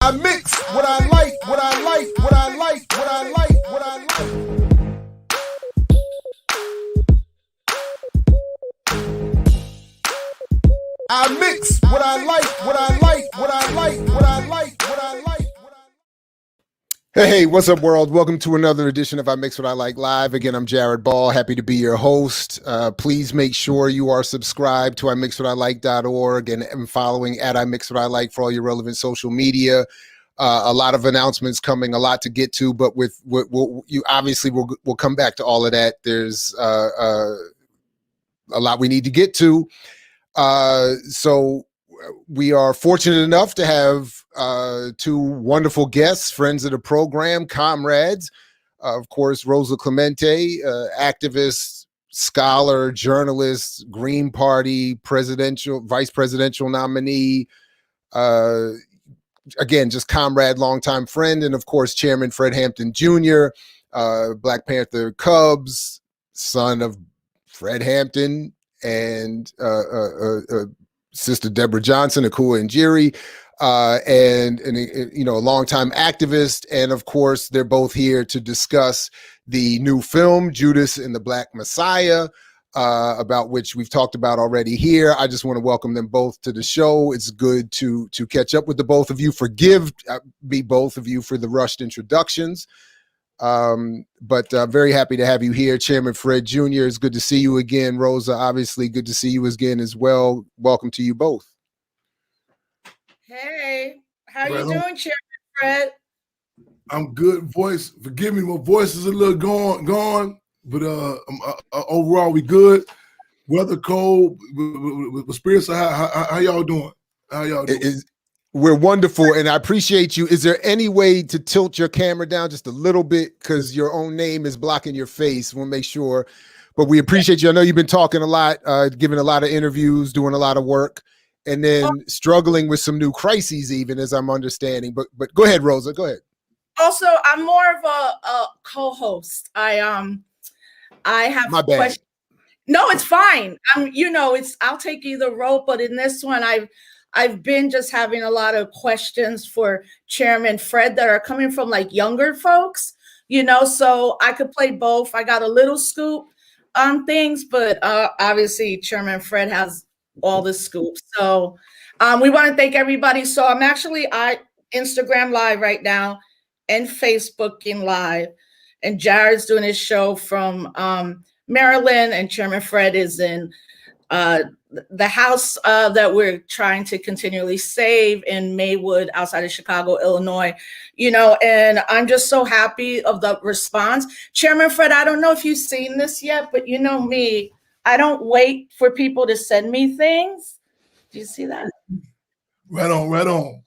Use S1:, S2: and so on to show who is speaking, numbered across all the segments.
S1: I mix what I like, what I like, what I like, what I like, what I like. I mix what I like, what I like, what I like, what I like, what I like. Hey, what's up, world? Welcome to another edition of I Mix What I Like Live. Again, I'm Jared Ball. Happy to be your host. Please make sure you are subscribed to imixwhatilike.org and following at I Mix What I Like for all your relevant social media. A lot of announcements coming, a lot to get to, but you obviously we'll come back to all of that. There's a lot we need to get to. So we are fortunate enough to have two wonderful guests, friends of the program, comrades. Of course, Rosa Clemente, activist, scholar, journalist, Green Party vice presidential nominee. Again, just comrade, longtime friend, and of course, Chairman Fred Hampton Jr., Black Panther Cubs, son of Fred Hampton, and Sister Deborah Johnson, Akua Njiri, and a longtime activist. And of course, they're both here to discuss the new film, Judas and the Black Messiah, about which we've talked about already here. I just want to welcome them both to the show. It's good to catch up with the both of you. Forgive me, both of you, for the rushed introductions. But very happy to have you here, Chairman Fred Jr. It's good to see you again. Rosa, obviously good to see you again as well. Welcome to you both.
S2: Hey, how you doing, Chairman Fred?
S3: I'm good. Voice, forgive me, my voice is a little gone, but overall we good. Weather cold, with spirits. How y'all doing? How y'all doing?
S1: We're wonderful, and I appreciate you. Is there any way to tilt your camera down just a little bit, because your own name is blocking your face? We'll make sure, but we appreciate you. I know you've been talking a lot, giving a lot of interviews, doing a lot of work, and then struggling with some new crises, even, as I'm understanding. But go ahead, Rosa. Go ahead.
S2: Also, I'm more of a co-host. I have
S1: my bad.
S2: Questions. No, it's fine. I'll take either role, but in this one, I've been just having a lot of questions for Chairman Fred that are coming from like younger folks, so I could play both. I got a little scoop on things, but obviously Chairman Fred has all the scoop. So we want to thank everybody. So I'm actually Instagram live right now and Facebooking live, and Jared's doing his show from Maryland, and Chairman Fred is in the house that we're trying to continually save in Maywood, outside of Chicago, Illinois, and I'm just so happy of the response. Chairman Fred, I don't know if you've seen this yet, but you know me, I don't wait for people to send me things. Do you see that?
S3: Right on.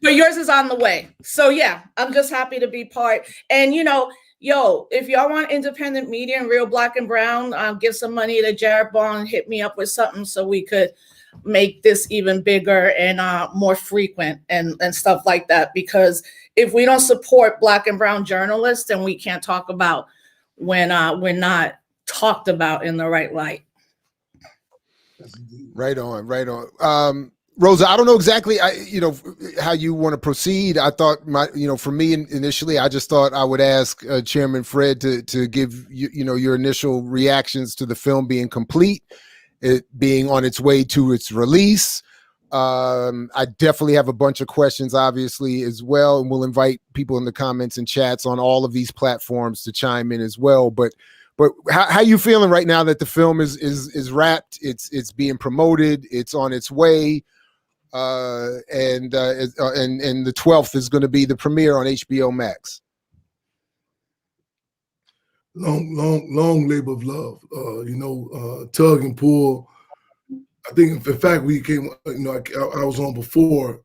S2: Yours is on the way. So yeah, I'm just happy to be part. And if y'all want independent media and real Black and brown, give some money to Jared Ball and hit me up with something so we could make this even bigger and more frequent and stuff like that. Because if we don't support Black and brown journalists, then we can't talk about when we're not talked about in the right light.
S1: Right on. Rosa, I don't know exactly, how you want to proceed. I thought for me initially, I just thought I would ask Chairman Fred to give your initial reactions to the film being complete, it being on its way to its release. I definitely have a bunch of questions, obviously, as well, and we'll invite people in the comments and chats on all of these platforms to chime in as well. But how you feeling right now that the film is wrapped? It's being promoted. It's on its way. And the 12th is going to be the premiere on HBO Max.
S3: Long labor of love. Tug and pull. I think, in fact, we came. I was on before,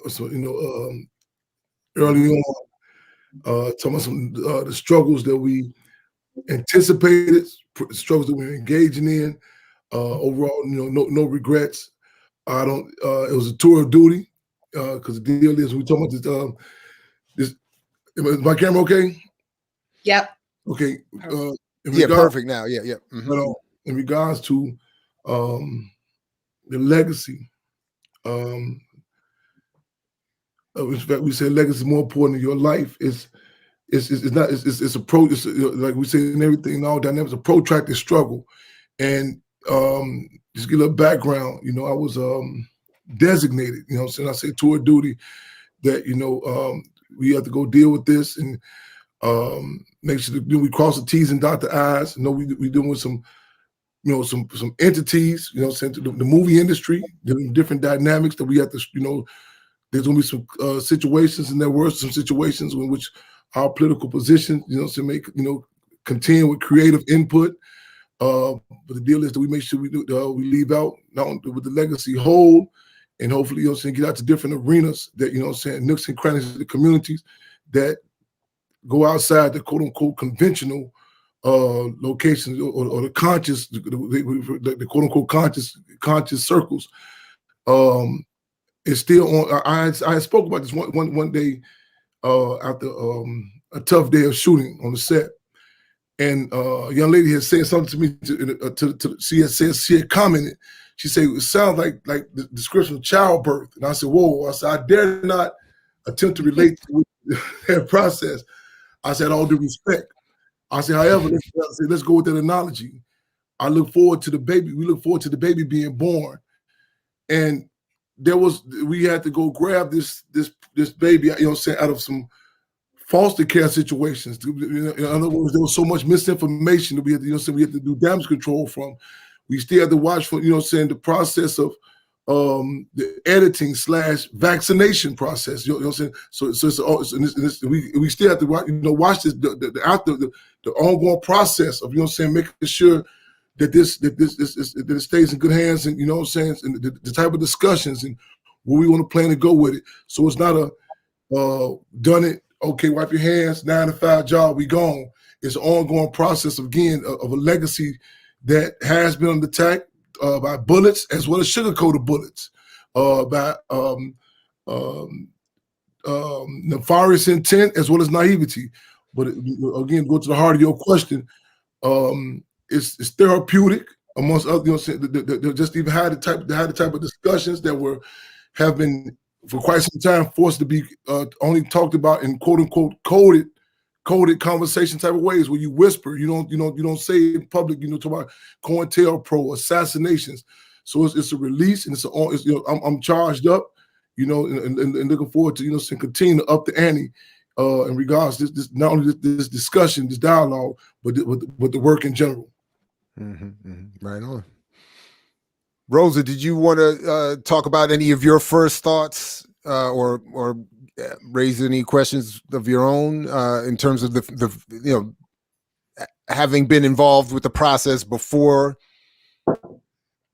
S3: so early on, talking about some the struggles that we anticipated, struggles that we were engaging in. Overall, no regrets. It was a tour of duty, because the deal is, we talking about this. Is my camera okay?
S2: Yep.
S3: Okay.
S1: Perfect now. Yeah. Mm-hmm.
S3: But in regards to the legacy, In fact, we say legacy is more important than your life. It's not. It's a pro. It's like we say in everything, in all dynamics, a protracted struggle. And just give a little background. You know, I was designated. You know, what I'm saying, I say tour duty that we have to go deal with this and make sure that we cross the T's and dot the I's. You know, we dealing with some some entities. You know, saying the movie industry, different dynamics that we have to there's going to be some situations, and there were some situations in which our political position, to make, continue with creative input. But the deal is that we make sure we leave out not only with the legacy whole, and hopefully, get out to different arenas that, nooks and crannies of the communities that go outside the quote unquote conventional locations or the conscious, the quote unquote conscious circles. It's still on. I spoke about this one day after a tough day of shooting on the set, and a young lady had said something to me. She had commented. She said it sounds like the description of childbirth, and I said, "Whoa!" I said, "I dare not attempt to relate to that process." I said, "All due respect." I said, "However, let's go with that analogy." I look forward to the baby. We look forward to the baby being born, and we had to go grab this baby, out of some foster care situations. In other words, there was so much misinformation that we had to, we had to do damage control from. We still had to watch for, the process of the editing / vaccination process. So we still have to watch this the ongoing process of making sure that it stays in good hands, and and the type of discussions and where we want to plan to go with it. So it's not a done it, okay, wipe your hands, 9 to 5 job, we gone. It's an ongoing process of a legacy that has been under attack by bullets as well as sugar-coated bullets, by nefarious intent as well as naivety. But again, go to the heart of your question. It's therapeutic amongst others. Just even had the type of discussions that have been for quite some time forced to be only talked about in quote unquote coded conversation type of ways, where you whisper, you don't say it in public. Talk about COINTELPRO, assassinations. So it's a release, and I'm charged up, and looking forward to continue to up the ante in regards to this not only this discussion, this dialogue, but the work in general.
S1: Right on. Rosa, did you want to talk about any of your first thoughts or raise any questions of your own in terms of the having been involved with the process before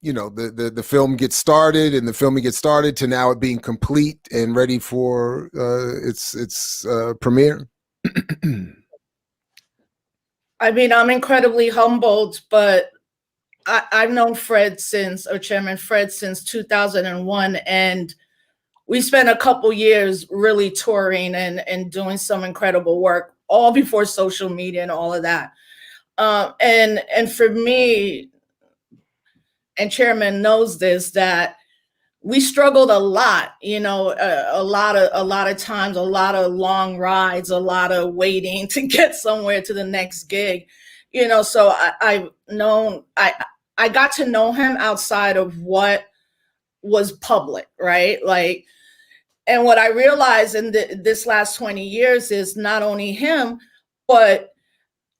S1: the film gets started and the filming gets started to now it being complete and ready for its premiere?
S2: I mean, I'm incredibly humbled, but I've known Chairman Fred since 2001, and we spent a couple years really touring and doing some incredible work, all before social media and all of that. And for me, and Chairman knows this, that we struggled a lot, a lot of times, a lot of long rides, a lot of waiting to get somewhere to the next gig, so I got to know him outside of what was public, right? Like, and what I realized in this last 20 years is not only him, but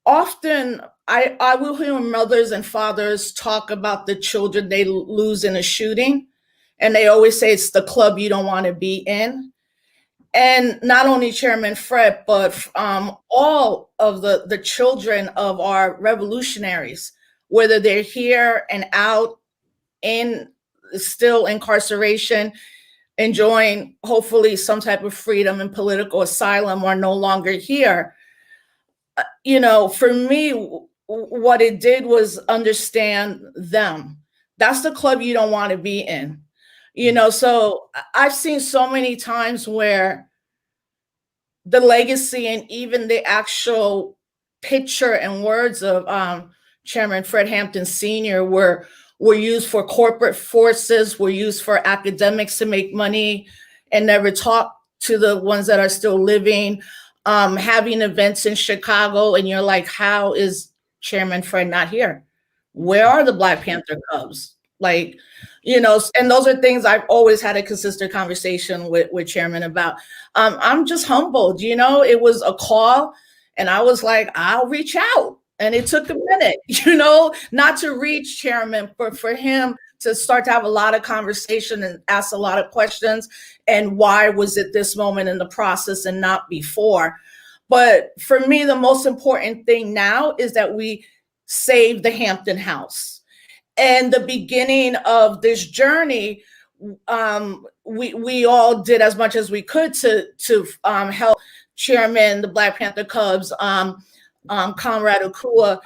S2: often I will hear mothers and fathers talk about the children they lose in a shooting. And they always say it's the club you don't want to be in. And not only Chairman Fred, but all of the children of our revolutionaries, whether they're here and out in still incarceration, enjoying hopefully some type of freedom and political asylum, or no longer here. For me, what it did was understand them. That's the club you don't want to be in. So I've seen so many times where the legacy and even the actual picture and words of Chairman Fred Hampton Sr. were used for corporate forces, were used for academics to make money and never talk to the ones that are still living, having events in Chicago, and you're like, how is Chairman Fred not here? Where are the Black Panther Cubs? Like, you know, and those are things I've always had a consistent conversation with Chairman about. I'm just humbled, you know, it was a call and I was like, I'll reach out. And it took a minute, you know, not to reach Chairman, but for him to start to have a lot of conversation and ask a lot of questions. And why was it this moment in the process and not before? But for me, the most important thing now is that we save the Hampton House. And the beginning of this journey, we all did as much as we could to help Chairman, the Black Panther Cubs, Comrade Okua,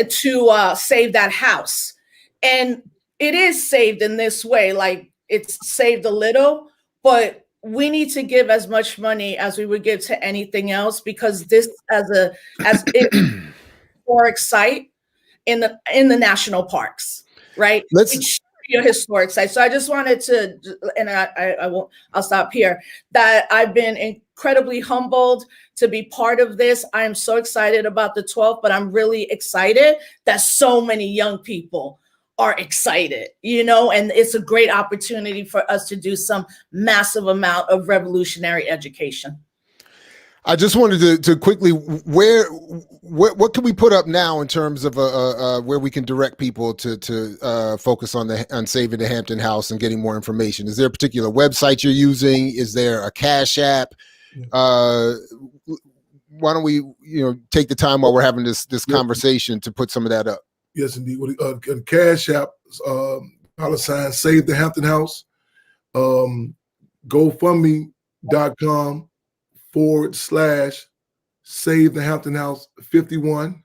S2: to save that house. And it is saved in this way, like it's saved a little, but we need to give as much money as we would give to anything else, because this as it historic site in the national parks, right? It's your historic site. So I just wanted to, and I'll stop here, that I've been incredibly humbled to be part of this. I am so excited about the 12th, but I'm really excited that so many young people are excited, you know, and it's a great opportunity for us to do some massive amount of revolutionary education.
S1: I just wanted to quickly, what can we put up now in terms of where we can direct people to focus on saving the Hampton House and getting more information? Is there a particular website you're using? Is there a Cash App? Why don't we, take the time while we're having this conversation to put some of that up?
S3: Yes, indeed. Cash App, $ Save the Hampton House, GoFundMe.com /SaveTheHamptonHouse 51.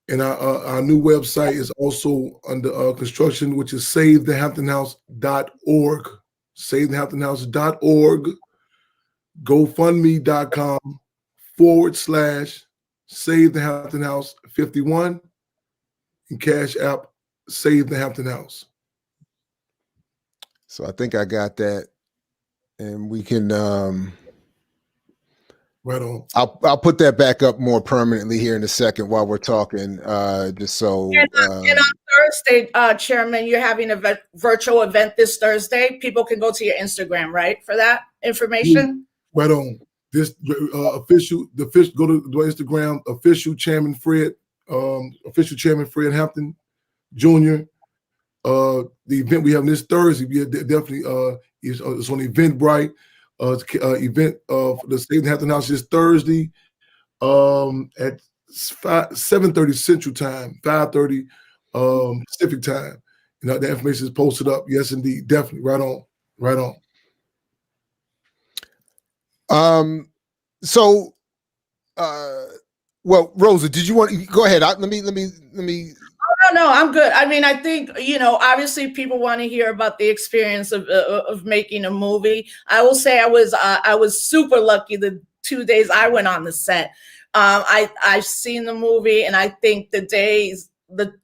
S3: And our new website is also under construction, which is SaveTheHamptonHouse.org. SaveTheHamptonHouse.org. GoFundMe.com /SaveTheHamptonHouse 51. And Cash App, Save the Hampton House.
S1: So I think I got that, and we can.
S3: Right on.
S1: I'll put that back up more permanently here in a second while we're talking, just so.
S2: And on Thursday, Chairman, you're having a virtual event this Thursday. People can go to your Instagram, right, for that information.
S3: Right on. This go to Instagram, official Chairman Fred Hampton Jr. The event we have this Thursday, we definitely it's on Eventbrite. Event of the Save the Hampton House this Thursday at 7:30 Central Time, 5:30 Pacific Time. The information is posted up. Yes, indeed, definitely, right on.
S1: So, well, Rosa, did you want to go ahead? Let me.
S2: No, I'm good. I mean, I think, obviously people want to hear about the experience of making a movie. I will say I was super lucky the 2 days I went on the set. I've seen the movie, and I think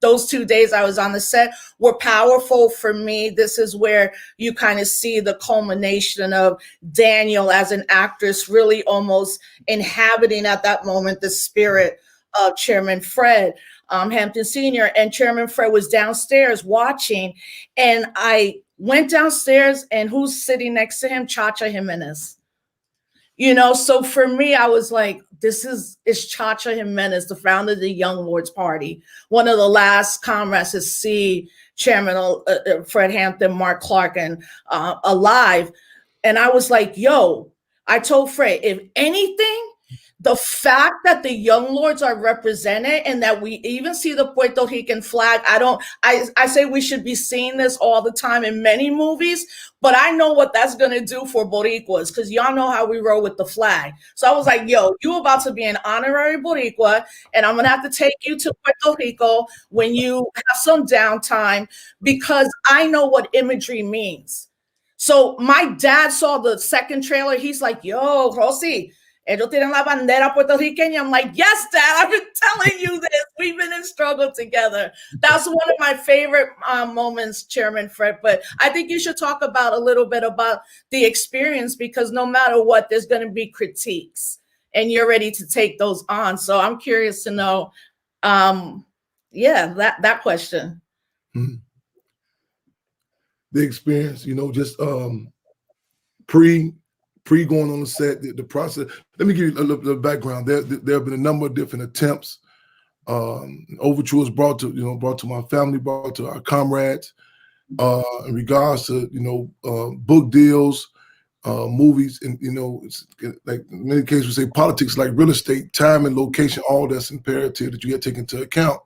S2: those 2 days I was on the set were powerful for me. This is where you kind of see the culmination of Daniel as an actress really almost inhabiting at that moment the spirit of Chairman Fred Hampton Sr. And Chairman Fred was downstairs watching, and I went downstairs, and who's sitting next to him? Chacha Jimenez. So for me, I was like, it's Chacha Jimenez, the founder of the Young Lords Party, one of the last comrades to see Chairman Fred Hampton, Mark Clark, and alive. And I was like, I told Fred, if anything, the fact that the Young Lords are represented and that we even see the Puerto Rican flag, I say we should be seeing this all the time in many movies, but I know what that's going to do for Boricuas, because y'all know how we roll with the flag. So I was like, you about to be an honorary Boricua, and I'm going to have to take you to Puerto Rico when you have some downtime, because I know what imagery means. So my dad saw the second trailer. He's like, Rosie, ellos tienen la bandera puertorriqueña. I'm like, yes, Dad, I've been telling you this. We've been in and struggle together. That's one of my favorite moments, Chairman Fred. But I think you should talk about a little bit about the experience, because no matter what, there's going to be critiques, and you're ready to take those on. So I'm curious to know, that question.
S3: Mm-hmm. The experience, just pre going on the set, the process. Let me give you a little background. There have been a number of different attempts. Overtures brought to my family, brought to our comrades, in regards to book deals, movies, and it's like in many cases we say politics, like real estate, time and location, all that's imperative that you get taken into account.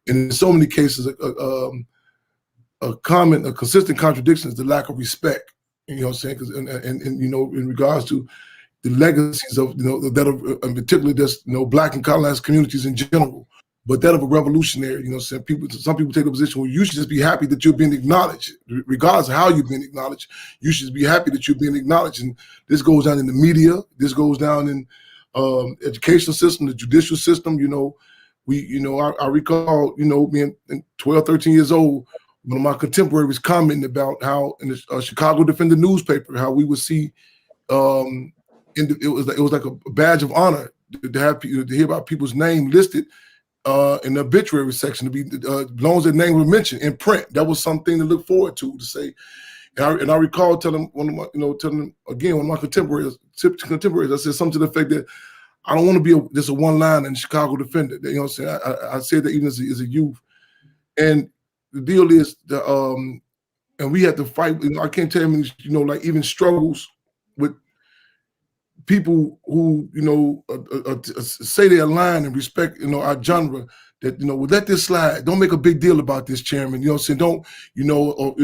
S3: And in so many cases, a consistent contradiction is the lack of respect. You know what I'm saying? Because and in regards to the legacies of that of in particular just Black and colonized communities in general, but that of a revolutionary. Some people take the position where you should just be happy that you're being acknowledged, regardless of how you're being acknowledged. You should be happy that you're being acknowledged, and this goes down in the media. This goes down in educational system, the judicial system. I recall being 12, 13 years old. One of my contemporaries commenting about how in the Chicago Defender newspaper, how we would see, it was like a badge of honor to hear about people's name listed in the obituary section, to be as long as their name was mentioned in print. That was something to look forward to say. And I recall telling one of my contemporaries, I said something to the effect that I don't want to be just a one line in Chicago Defender. You know what I'm saying? I said that even as a youth, and the deal is and we had to fight. I can't tell you, like even struggles with people who say they align and respect our genre. That we'll let this slide. Don't make a big deal about this, Chairman. You know what I'm saying? Don't or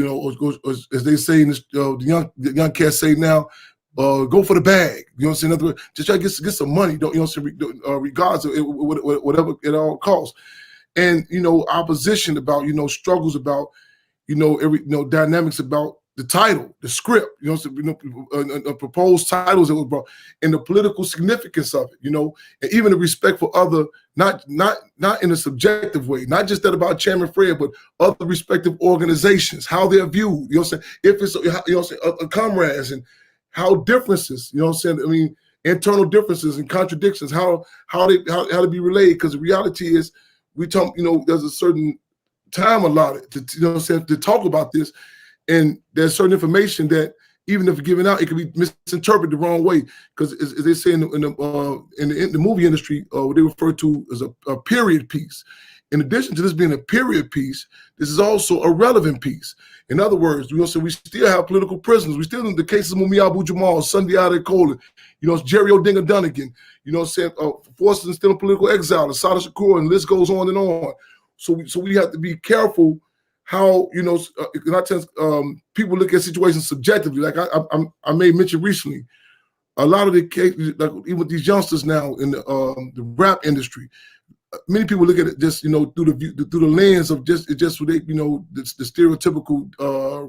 S3: as they say in this, the young cats say now, go for the bag. You know what I'm saying? In other words, just try to get some money. Don't regardless of whatever it all costs. And opposition about struggles about dynamics about the title, the script, proposed titles that were brought, and the political significance of it, and even the respect for other, not in a subjective way, not just that about Chairman Fred, but other respective organizations, how they're viewed. If it's comrades, and how differences, internal differences and contradictions, how to be relayed, because the reality is, we talk, there's a certain time allotted to talk about this, and there's certain information that even if given out, it can be misinterpreted the wrong way. Because as they say in the movie industry, what they refer to as a period piece. In addition to this being a period piece, this is also a relevant piece. In other words, we still have political prisoners. We still in the cases of Mumia Abu-Jamal, Sunday Adekola, Jerry Odinga Dunnigan, forced and still in political exile, Assata Shakur, and the list goes on and on. So we have to be careful how, people look at situations subjectively. Like I made mention recently, a lot of the cases, like even with these youngsters now in the rap industry, many people look at it just through the lens of just what they the stereotypical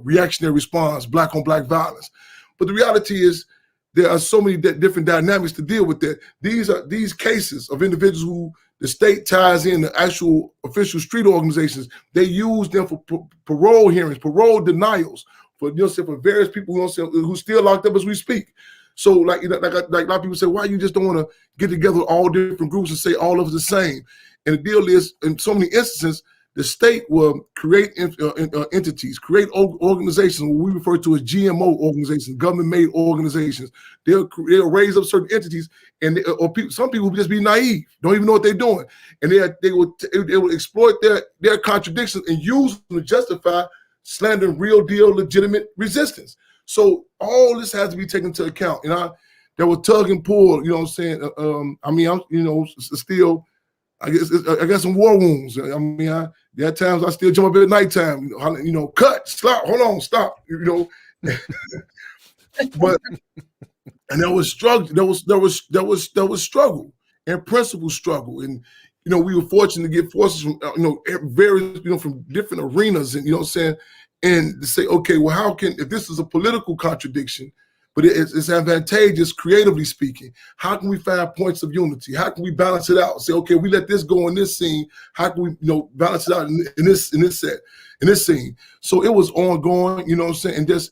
S3: reactionary response, black on black violence. But the reality is there are so many different dynamics to deal with that. These cases of individuals who the state ties in the actual official street organizations. They use them for parole hearings, parole denials, for for various people who still locked up as we speak. So like a lot of people say, why you just don't want to get together all different groups and say all of the same? And the deal is, in so many instances, the state will create entities, create organizations, what we refer to as GMO organizations, government-made organizations. They'll raise up certain entities, and some people will just be naive, don't even know what they're doing, and they will exploit their contradictions and use them to justify slandering real deal, legitimate resistance. So all this has to be taken into account. There was tug and pull. You know what I'm saying? Still. I got some war wounds. There are times I still jump up at nighttime. Cut, stop, hold on, stop. But and there was struggle. There was struggle and principle struggle, and we were fortunate to get forces from various from different arenas, and and to say, okay, well, how can, if this is a political contradiction, but it's advantageous creatively speaking. How can we find points of unity? How can we balance it out? Say, okay, we let this go in this scene. How can we, balance it out in this set, in this scene? So it was ongoing, you know what I'm saying? And just,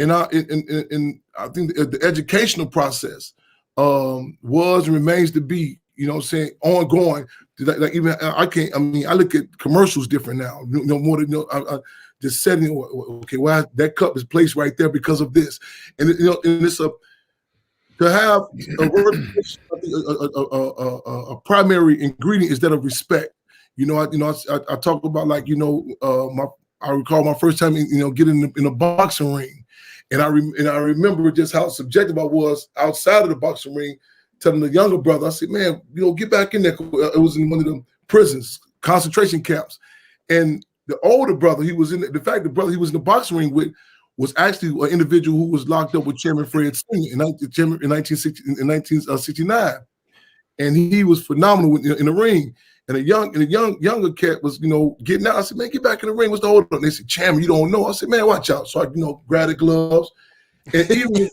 S3: I think the educational process was and remains to be, you know what I'm saying, ongoing. Like even I look at commercials different now, more than, just setting, okay, well, that cup is placed right there because of this. And, and it's to have a primary ingredient is that of respect. I talk about, like, I recall my first time, getting in a boxing ring. And I remember just how subjective I was outside of the boxing ring, telling the younger brother, I said, man, get back in there. It was in one of the prisons, concentration camps. And the older brother, he was in the fact the brother he was in the boxing ring with was actually an individual who was locked up with Chairman Fred Sr. in 1969. And he was phenomenal in the ring. And a younger cat was, getting out. I said, man, get back in the ring. What's the hold on? They said, Chairman, you don't know. I said, man, watch out. So I, grab the gloves. And even,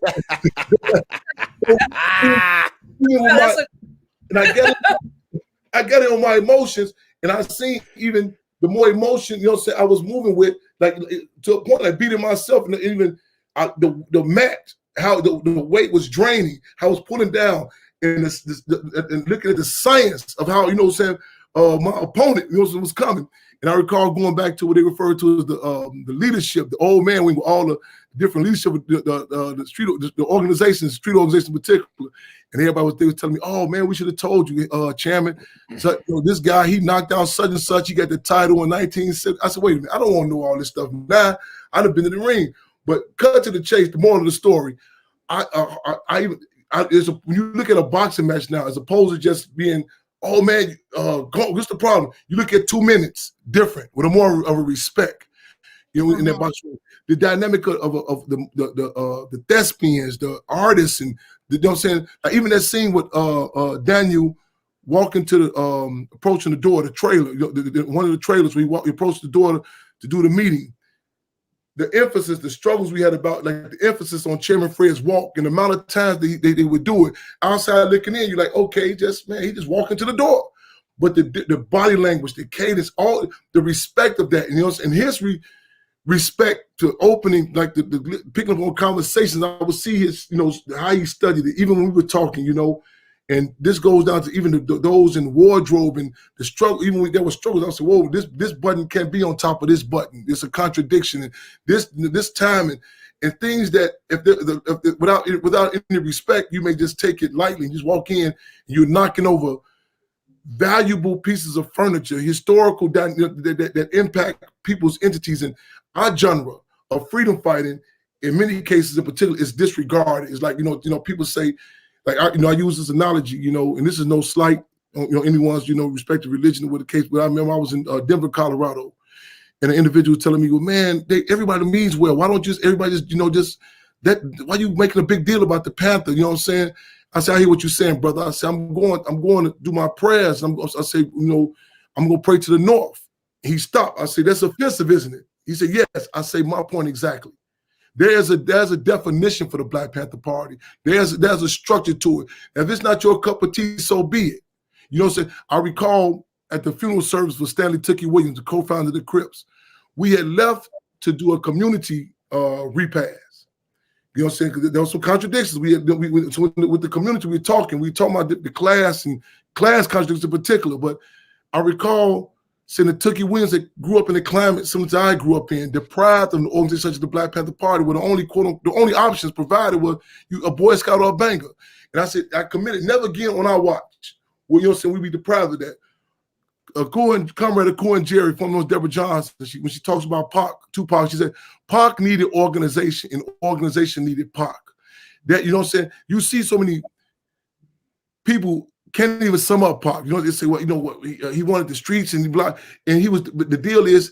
S3: and I get it on my emotions, and I seen even the more emotion, I was moving with, like, to a point like beating myself, and even the mat, how the weight was draining, how it was pulling down, and and looking at the science of how, my opponent, was coming. And I recall going back to what they referred to as the leadership, the old man wing, with all the different leadership, the organizations, street organizations in particular. And everybody was telling me, oh man, we should have told you, Chairman. So, this guy, he knocked out such and such. He got the title in 1970. I said, wait a minute, I don't want to know all this stuff. Nah, I'd have been in the ring. But cut to the chase, the moral of the story, when you look at a boxing match now, as opposed to just being, oh man, what's the problem? You look at 2 minutes different, with a more of a respect. In that boxing, the dynamic of the thespians, the artists, and what I'm saying, like even that scene with Daniel walking to the approaching the door, the trailer, one of the trailers where he approached the door to do the meeting. The emphasis, the struggles we had about, like, the emphasis on Chairman Fred's walk and the amount of times they would do it. Outside looking in, you're like, okay, he just walking to the door. But the body language, the cadence, all the respect of that, and his respect to opening, like the picking up on conversations. I would see his, how he studied it, even when we were talking, and this goes down to even those in wardrobe and the struggle. Even when there was struggles, I said, whoa, this button can't be on top of this button. It's a contradiction. And this time and things that without any respect, you may just take it lightly and just walk in and you're knocking over valuable pieces of furniture, historical that impact people's entities. And our genre of freedom fighting, in many cases in particular, is disregarded. It's like, people say, like, I use this analogy, and this is no slight on anyone's, respective religion or what the case, but I remember I was in Denver, Colorado, and an individual was telling me, well, man, everybody means well. Why don't everybody why are you making a big deal about the Panther? You know what I'm saying? I said, I hear what you're saying, brother. I said, I'm going to do my prayers. I say, I'm going to pray to the north. He stopped. I said, that's offensive, isn't it? He said, yes. I say, my point exactly. There's a definition for the Black Panther Party. There's a structure to it. If it's not your cup of tea, so be it. You know what I'm saying? I recall at the funeral service for Stanley Tookie Williams, the co-founder of the Crips, we had left to do a community repast. You know what I'm saying? Because there were some contradictions. So with the community, we were talking about the class and class contradictions in particular. But I recall seeing the Tookie Williams that grew up in the climate similar to I grew up in, deprived of an organization such as the Black Panther Party, where the only options provided were a Boy Scout or a banger. And I said, I committed never again on our watch. Well, you know what I'm saying? We be deprived of that. Comrade Akua and Jerry, formerly known as Deborah Johnson, when she talks about Tupac, she said, Pac needed organization and organization needed Pac. That, you know what I'm saying? You see so many people can't even sum up Pac. They say, well, he wanted the streets and blah. And he was, but the deal is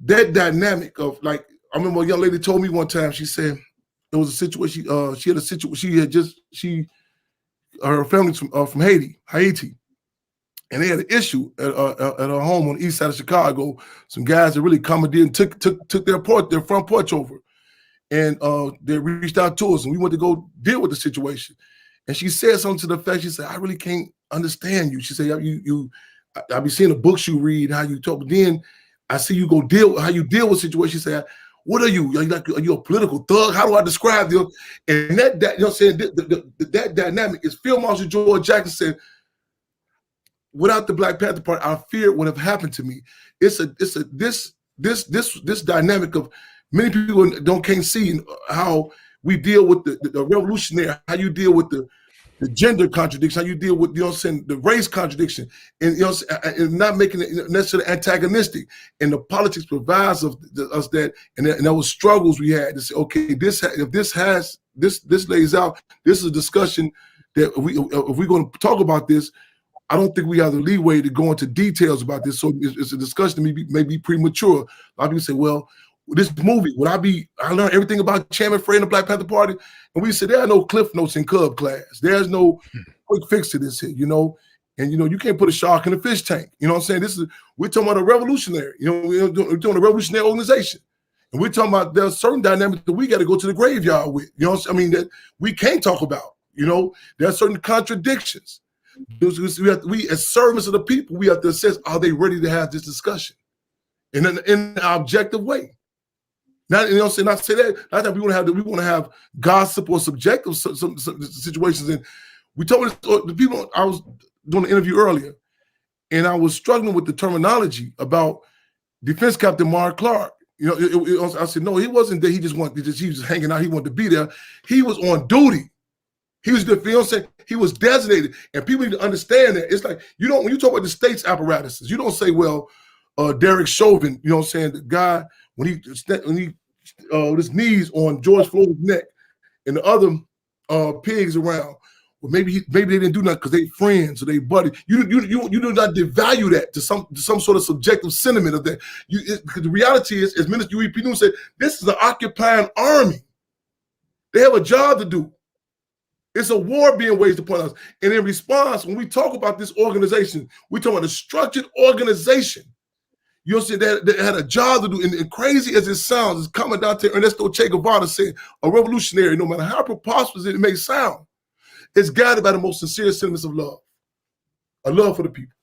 S3: that dynamic of, like, I remember a young lady told me one time, she said there was a situation, she had a situation, her family's from Haiti. And they had an issue at her home on the east side of Chicago. Some guys that really commandeered and took their front porch over. and they reached out to us, and we went to go deal with the situation. And she said something to the effect, she said, I really can't understand you. She said, I be seeing the books you read, how you talk, but then I see you how you deal with situations. She said, what are you? Are you a political thug? How do I describe you? And that you know what I'm saying, that dynamic is Field Marshal George Jackson said, without the Black Panther Party, I fear what have happened to me. This dynamic of many people can't see how we deal with the revolutionary, how you deal with the gender contradiction, how you deal with, you know what I'm saying, the race contradiction, and you know, and not making it necessarily antagonistic. And the politics provides us that, and those struggles we had to say, okay, this lays out, this is a discussion that if we're going to talk about this, I don't think we have the leeway to go into details about this. So it's a discussion that may be premature. A lot of people say, well, this movie, I learned everything about Chairman Fred and the Black Panther Party. And we said, there are no cliff notes in Cub class. There's no quick fix to this here, you know? And, you know, you can't put a shark in a fish tank. You know what I'm saying? We're talking about a revolutionary, you know, we're doing a revolutionary organization. And we're talking about there's certain dynamics that we got to go to the graveyard with, you know what I mean, that we can't talk about, you know? There are certain contradictions. We as servants of the people, we have to assess, are they ready to have this discussion in an objective way? Not, you know, not say that. Not that we want to have gossip or subjective some situations. And we told the people, I was doing an interview earlier, and I was struggling with the terminology about Defense Captain Mark Clark. You know, I said, no, he wasn't there. He was hanging out. He wanted to be there. He was on duty. He was the fiance. He was designated, and people need to understand that. It's like when you talk about the state's apparatuses, you don't say, well, Derek Chauvin, you know what I'm saying, the guy when he his knees on George Floyd's neck, and the other pigs around. Well, maybe they didn't do nothing because they friends or they buddy. You do not devalue that to some sort of subjective sentiment of that. Because the reality is, as Minister U.E.P. Newman said, this is an occupying army. They have a job to do. It's a war being waged upon us. And in response, when we talk about this organization, we're talking about a structured organization. You'll see that they had a job to do. And crazy as it sounds, it's coming down to Ernesto Che Guevara saying, a revolutionary, no matter how preposterous it may sound, is guided by the most sincere sentiments of love, a love for the people.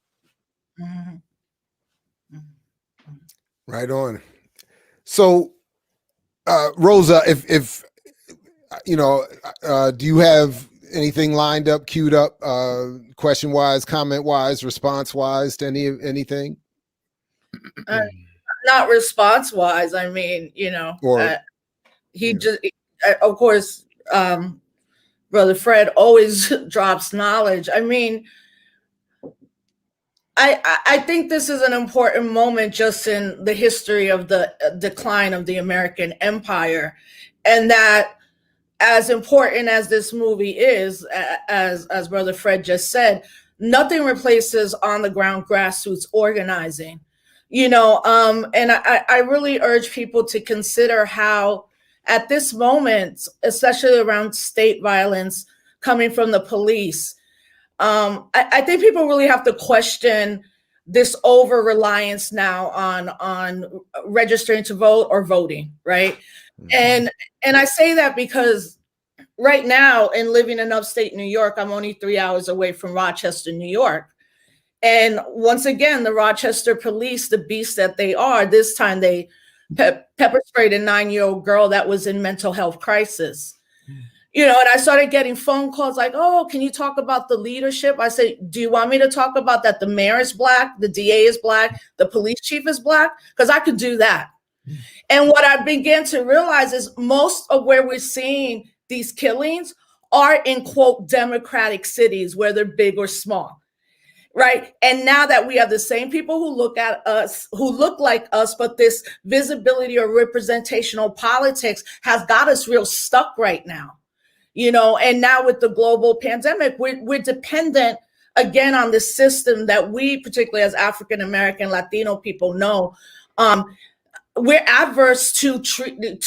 S1: Right on. So, Rosa, if you know, do you have anything lined up, queued up, question-wise, comment-wise, response-wise to anything?
S2: Not response-wise. I mean, you know, of course, Brother Fred always drops knowledge. I mean, I think this is an important moment just in the history of the decline of the American empire, and that as important as this movie is, as Brother Fred just said, nothing replaces on the ground grassroots organizing, you know, and I really urge people to consider how at this moment, especially around state violence coming from the police, I think people really have to question this over-reliance now on registering to vote or voting, right? Mm-hmm. And I say that because right now, in living in upstate New York, I'm only 3 hours away from Rochester, New York. And once again, the Rochester police, the beasts that they are, this time they pepper sprayed a 9-year-old girl that was in mental health crisis. You know, and I started getting phone calls like, oh, can you talk about the leadership? I said, do you want me to talk about that the mayor is Black, the DA is Black, the police chief is Black? Because I could do that. And what I began to realize is most of where we're seeing these killings are in, quote, democratic cities, whether big or small, right? And now that we have the same people who look at us, who look like us, but this visibility or representational politics has got us real stuck right now. You know, and now with the global pandemic, we're dependent again on the system that we, particularly as African-American, Latino people know, we're adverse to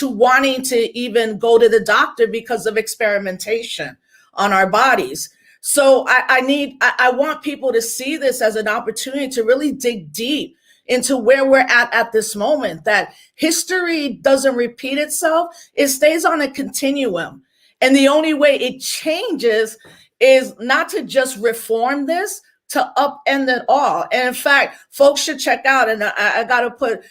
S2: wanting to even go to the doctor because of experimentation on our bodies. So I want people to see this as an opportunity to really dig deep into where we're at this moment, that history doesn't repeat itself. It stays on a continuum. And the only way it changes is not to just reform this, to upend it all. And in fact, folks should check out, and I got to put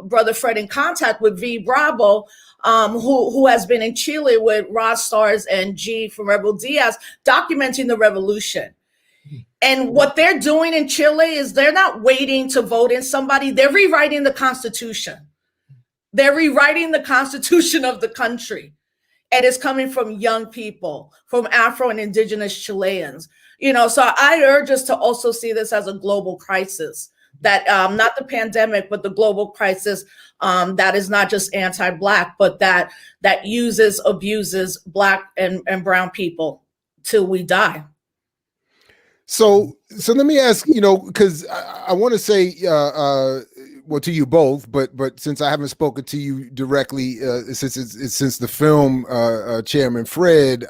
S2: Brother Fred in contact with V Bravo, who has been in Chile with Rod Stars and G from Rebel Diaz, documenting the revolution. And what they're doing in Chile is they're not waiting to vote in somebody. They're rewriting the Constitution. They're rewriting the Constitution of the country. And it's coming from young people, from Afro and indigenous Chileans. You know, so I urge us to also see this as a global crisis, that not the pandemic, but the global crisis that is not just anti-Black, but that abuses Black and brown people till we die.
S1: So let me ask, you know, because I want to say, well, to you both, but since I haven't spoken to you directly since the film, Chairman Fred,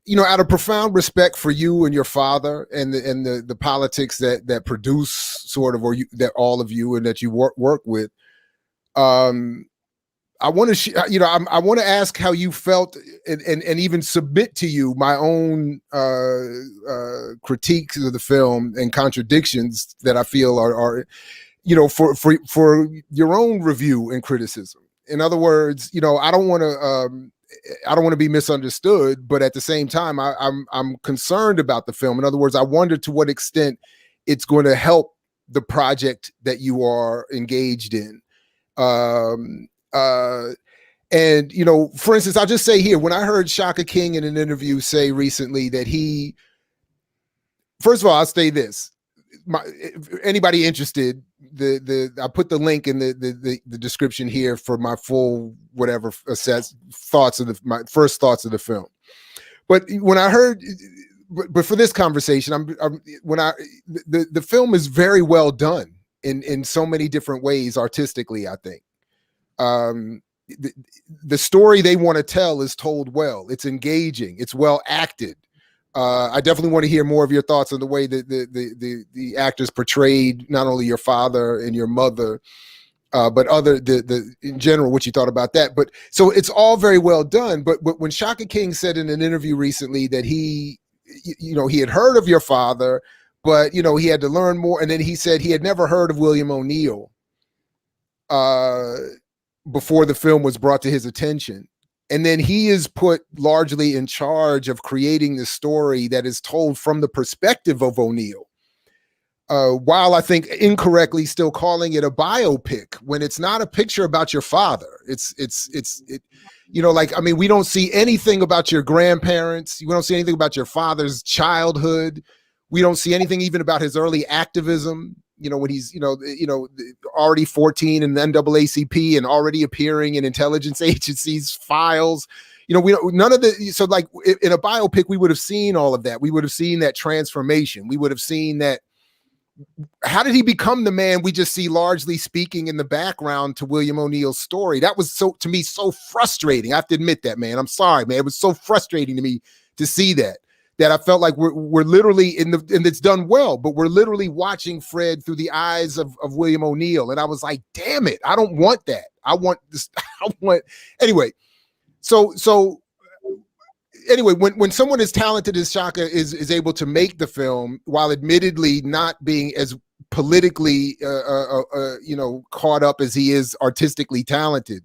S1: you know, out of profound respect for you and your father and the politics that produce sort of, or that all of you and that you work with, I want to, you know, I want to ask how you felt and even submit to you my own critiques of the film and contradictions that I feel are you know, for your own review and criticism. In other words, you know, I don't want to be misunderstood, but at the same time, I'm concerned about the film. In other words, I wonder to what extent it's going to help the project that you are engaged in. And, you know, for instance, I'll just say here, when I heard Shaka King in an interview say recently that first of all, I'll say this, anybody interested, I put the link in the description here for my full, whatever, my first thoughts of the film. But when I heard, but for this conversation, the film is very well done in so many different ways artistically, I think. The story they want to tell is told well. It's engaging. It's well acted. I definitely want to hear more of your thoughts on the way that the actors portrayed not only your father and your mother, but in general, what you thought about that. But so it's all very well done. But when Shaka King said in an interview recently that he had heard of your father, but, you know, he had to learn more. And then he said he had never heard of William O'Neill before the film was brought to his attention. And then he is put largely in charge of creating the story that is told from the perspective of O'Neill. While I think incorrectly still calling it a biopic when it's not a picture about your father. It's you know, like, I mean, we don't see anything about your grandparents. We don't see anything about your father's childhood. We don't see anything even about his early activism. You know, when he's, already 14 in the NAACP and already appearing in intelligence agencies' files. You know, so like in a biopic, we would have seen all of that. We would have seen that transformation. We would have seen that. How did he become the man we just see largely speaking in the background to William O'Neill's story? That was to me so frustrating. I have to admit that, man. I'm sorry, man. It was so frustrating to me to see that I felt like we're literally and it's done well, but we're literally watching Fred through the eyes of William O'Neill. And I was like, damn it, I don't want that. I want this. Anyway. So anyway, when someone as talented as Shaka is able to make the film while admittedly not being as politically, caught up as he is artistically talented,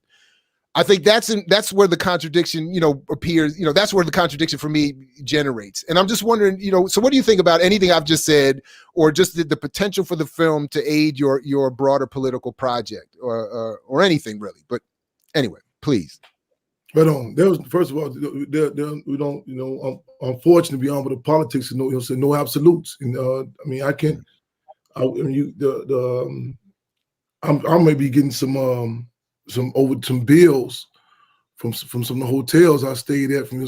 S1: I think that's where the contradiction, appears. That's where the contradiction for me generates. And I'm just wondering, so what do you think about anything I've just said, or just the potential for the film to aid your broader political project, or anything really? But anyway, please.
S3: But there was, first of all, we don't, unfortunately, beyond with the politics, no absolutes. And I may be getting some bills from some of the hotels I stayed at, from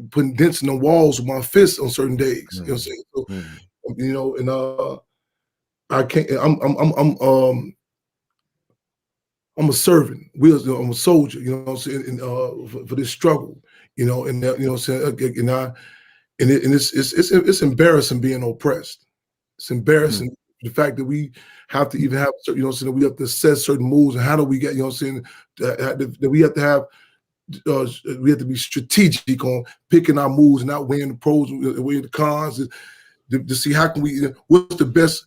S3: putting dents in the walls with my fists on certain days. You know what I'm saying? So, I can't. I'm a servant. I'm a soldier. You know what I'm saying? For this struggle. It's embarrassing being oppressed. It's embarrassing The fact that we have to even have, you know what I'm saying, we have to set certain moves, and how do we get, you know what I'm saying, that we have to have, we have to be strategic on picking our moves and not weighing the pros and weighing the cons, to see how can we, what's the best,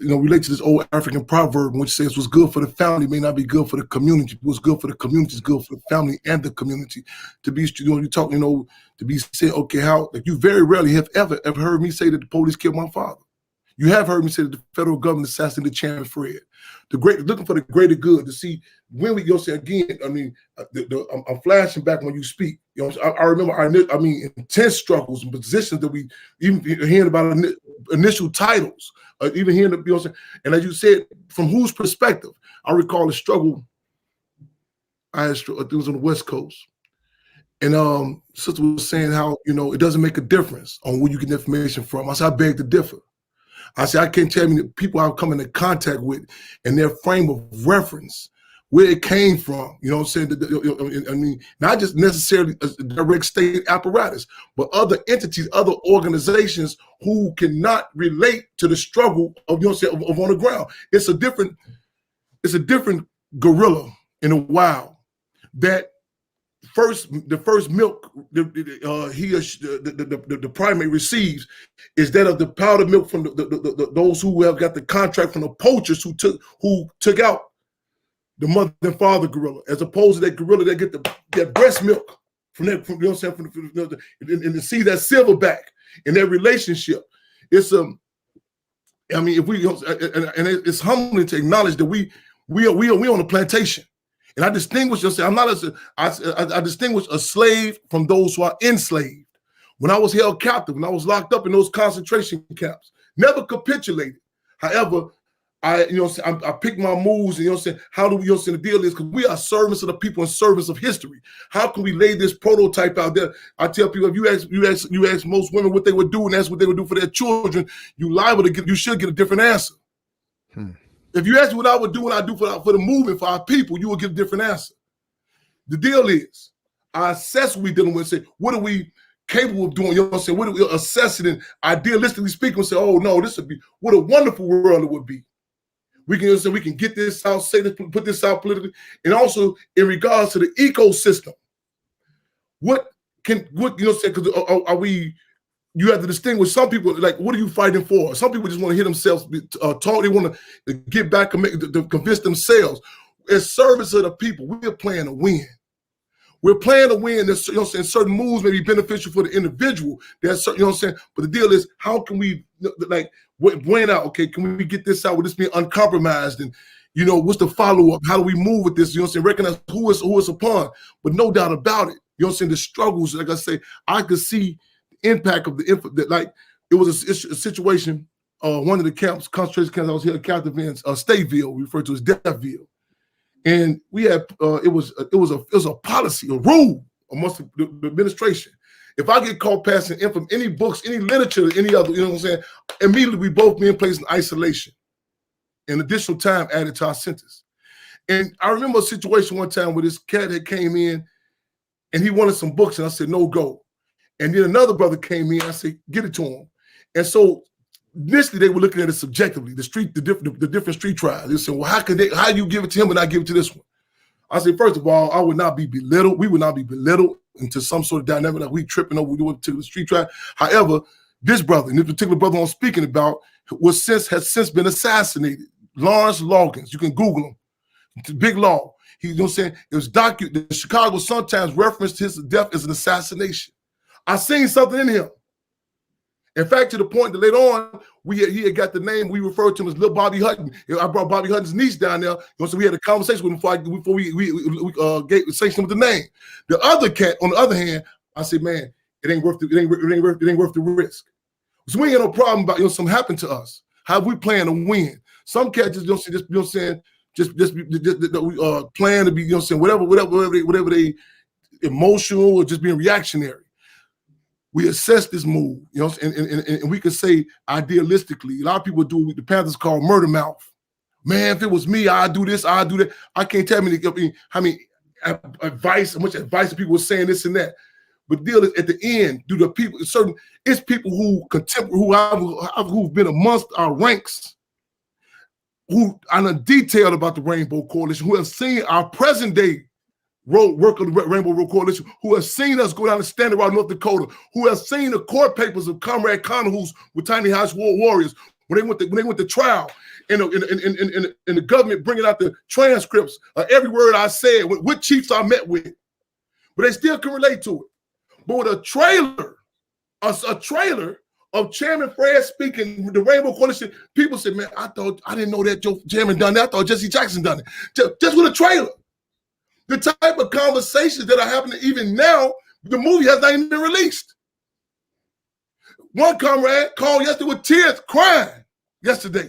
S3: you know, relate to this old African proverb which says what's good for the family may not be good for the community. What's good for the community is good for the family and the community. To be, you know, you talk, you know, to be saying, okay, how, like, you very rarely have ever heard me say that the police killed my father. You have heard me say that the federal government assassinated Chairman Fred. Looking for the greater good, to see when we, you know, say again, I mean, I'm flashing back when you speak. You know, I remember our, I mean, intense struggles and positions that we, even hearing about initial titles, even hearing the, you know what I'm saying, and as you said, from whose perspective, I recall the struggle I had, it was on the West Coast. And sister was saying how, you know, it doesn't make a difference on where you get information from. I said, I beg to differ. I said, I can't tell you the people I've come into contact with and their frame of reference, where it came from, you know what I'm saying? I mean, not just necessarily a direct state apparatus, but other entities, other organizations who cannot relate to the struggle of, you know what I'm saying, of on the ground. It's a different gorilla in the wild that the first milk the primate receives is that of the powdered milk from those who have got the contract from the poachers who took out the mother and father gorilla, as opposed to that gorilla that get that breast milk from that, from, you know what I'm saying, and to see that silverback in that relationship. It's I mean, if we, and it's humbling to acknowledge that we on a plantation. And I distinguish, I distinguish a slave from those who are enslaved. When I was held captive, when I was locked up in those concentration camps, never capitulated. However, I pick my moves, and you know what I'm saying, how do we, you know what I'm saying, the deal is, because we are servants of the people and servants of history. How can we lay this prototype out there? I tell people, if you ask most women what they would do, and that's what they would do for their children, you should get a different answer. If you ask me what I would do when I do for the movement, for our people, you will get a different answer. The deal is, I assess what we're dealing with and say, what are we capable of doing? You know what I'm saying? What are we assessing, and idealistically speaking, say, oh no, this would be, what a wonderful world it would be. We can get this out, say this, put this out politically, and also in regards to the ecosystem. What you know what I'm saying? Because are we? You have to distinguish. Some people, like, what are you fighting for? Some people just want to hear themselves talk. They want to get back and to convince themselves. As service of the people, we're playing to win. We're playing to win. There's, you know what I'm saying, certain moves may be beneficial for the individual. There's certain, you know what I'm saying, but the deal is, how can we, like, when out? Okay, can we get this out with this being uncompromised? And, you know, what's the follow up? How do we move with this? You know what I'm saying? Recognize who is upon, but no doubt about it. You know what I'm saying? The struggles, like I say, I could see impact of like, it was a situation, one of the camps, concentration camps I was here captive in, Stateville, referred to as Deathville, and we had it was a policy, a rule amongst the administration. If I get caught passing in from any books, any literature, any other, you know what I'm saying, immediately we both being placed in isolation, and additional time added to our sentence. And I remember a situation one time where this cat had came in, and he wanted some books, and I said, no go. And then another brother came in. I said, get it to him. And so initially they were looking at it subjectively, the different street trials. They said, well, how you give it to him and I give it to this one? I said, first of all, I would not be belittled. We would not be belittled into some sort of dynamic that we tripping over to the street trial. However, this brother, and this particular brother I'm speaking has since been assassinated. Lawrence Loggins. You can Google him. It's a big law. You know what I'm saying? It was the Chicago Sun-Times referenced his death as an assassination. I seen something in him. In fact, to the point that later on, he had got the name, we referred to him as Little Bobby Hutton. I brought Bobby Hutton's niece down there, so we had a conversation with him before we sanctioned him with the name. The other cat, on the other hand, I said, man, it ain't worth the risk. So we ain't got no problem about, you know, something happened to us. How we plan to win? Some cats just don't see, just, you know what I'm saying, just plan to be, you know what I'm saying, whatever they emotional or just being reactionary. We assess this move, you know, and we can say idealistically. A lot of people do what the Panthers call murder mouth. Man, if it was me, I'd do this, I'd do that. I can't tell how many advice, how much advice people were saying this and that. But the deal is, at the end, do the people it's people who've been amongst our ranks who I know detailed about the Rainbow Coalition, who have seen our present day work of the Rainbow Road Coalition, who have seen us go down to Standing Rock, North Dakota, who have seen the court papers of Comrade Conahoose with Tiny House Warriors when they went to trial, and the government bringing out the transcripts of every word I said, what chiefs I met with, but they still can relate to it. But with a trailer of Chairman Fred speaking with the Rainbow Coalition, people said, man, I didn't know that Joe Chairman done that. I thought Jesse Jackson done it. Just with a trailer. The type of conversations that are happening even now, the movie has not even been released. One comrade called yesterday with tears, crying yesterday.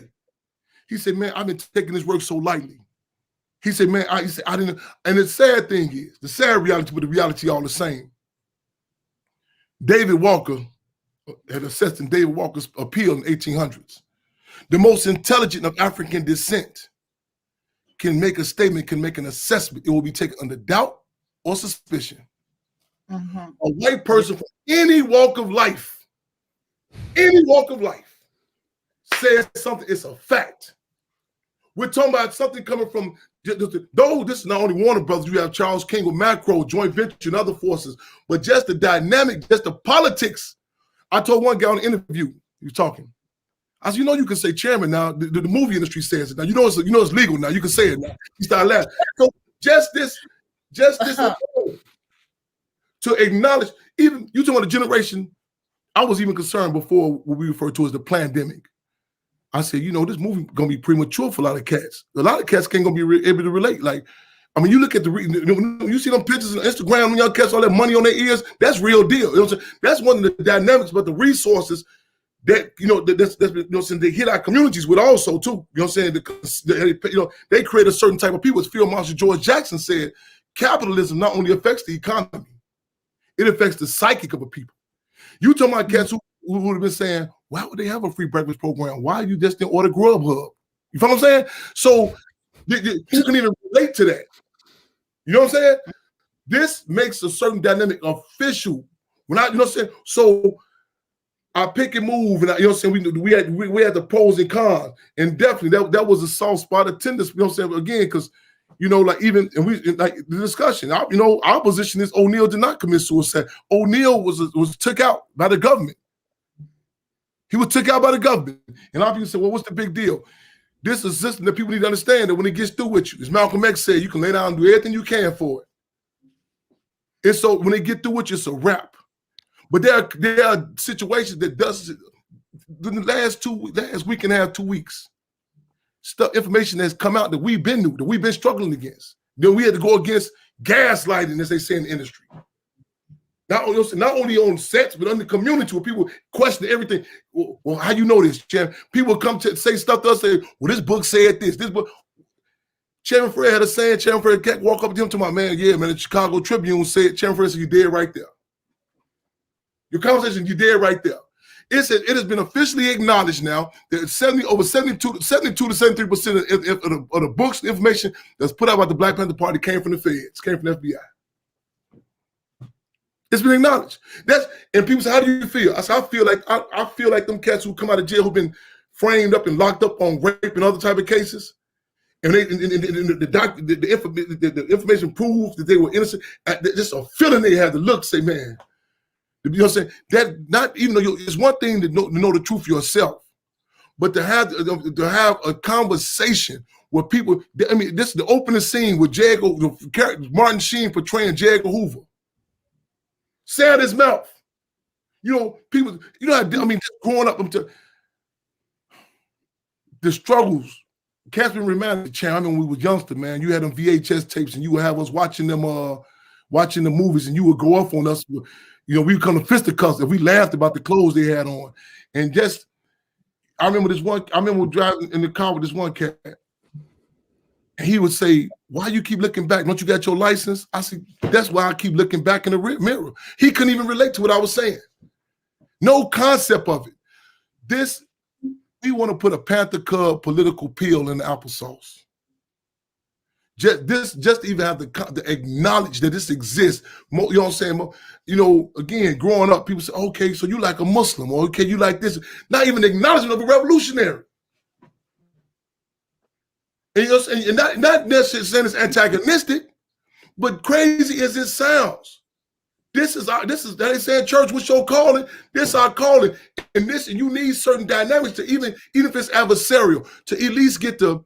S3: He said, man, I've been taking this work so lightly. He said, man, I didn't. And the sad thing is, the sad reality, but the reality all the same. David Walker had assessed in David Walker's appeal in the 1800s. The most intelligent of African descent can make a statement, can make an assessment. It will be taken under doubt or suspicion. Mm-hmm. A white person from any walk of life says something, it's a fact. We're talking about something coming from, though this is not only Warner Brothers, you have Charles King with Macro, joint venture and other forces, but just the dynamic, just the politics. I told one guy on the interview, he was talking, I said, you can say chairman now. The movie industry says it now. It's legal now. You can say it now. He started laughing. So just this to acknowledge, even you talking about the generation, I was even concerned before what we refer to as the pandemic. I said, this movie gonna be premature for a lot of cats. A lot of cats can't gonna be able to relate. Like, I mean, you look at you see them pictures on Instagram when y'all cats all that money on their ears. That's real deal. You know what I'm saying? That's one of the dynamics, but the resources that that's they hit our communities with also too. You know what I'm saying? They create a certain type of people. As Field Marshal George Jackson said, capitalism not only affects the economy, it affects the psychic of a people. You talking about cats who would have been saying, why would they have a free breakfast program? Why you just didn't order Grubhub? You feel what I'm saying? So you can even relate to that. You know what I'm saying? This makes a certain dynamic official. You know what I'm saying? So I pick and move, and you know what I'm saying? We had the pros and cons, and definitely that was a soft spot of tendency. You know what I'm saying? Again, because the discussion. Our position is O'Neal did not commit suicide. O'Neal was took out by the government. He was took out by the government, and a lot of people say, "Well, what's the big deal?" This is a system that people need to understand that when it gets through with you, as Malcolm X said, you can lay down and do everything you can for it. And so when they get through with you, it's a wrap. But there are situations that the last week and a half, 2 weeks, information that's come out that we've been struggling against. Then we had to go against gaslighting, as they say in the industry. Not only on sets, but on the community where people question everything. Well, how you know this, Chairman? People come to say stuff to us, say, well, this book said this book. Chairman Fred had a saying, Chairman Fred can't walk up to him to my man, yeah, man, the Chicago Tribune said, Chairman Fred said, you dead right there. Your conversation, you dead right there. It has been officially acknowledged now that over 72 to 73% of the books and information that's put out by the Black Panther Party came from the feds, came from the FBI. It's been acknowledged. And people say, how do you feel? I said, I feel like them cats who come out of jail who've been framed up and locked up on rape and other type of cases, and the information proves that they were innocent. Just a feeling they had to look, say, man. You know what I'm saying? That not even though it's one thing to know the truth yourself, but to have a conversation where people. I mean, this is the opening scene with Martin Sheen portraying J. Edgar Hoover. Sad his mouth. People. Just growing up, the struggles. Cats been reminded, Chan. When we was youngster, man, you had them VHS tapes, and you would have us watching them, watching the movies, and you would go off on us. We would come to fisticuffs if we laughed about the clothes they had on. And I remember driving in the car with this one cat, and he would say, why you keep looking back? Don't you got your license? I said, that's why I keep looking back in the mirror. He couldn't even relate to what I was saying. No concept of it. We want to put a Panther Cub political peel in the applesauce. Just even have to acknowledge that this exists. You know what I'm saying? Again, growing up, people say, okay, so you like a Muslim, or okay, you like this. Not even acknowledgement of a revolutionary. And, you know, and not necessarily saying it's antagonistic, but crazy as it sounds. This is that they say in church, what's your calling? This our calling. And you need certain dynamics to even if it's adversarial, to at least get the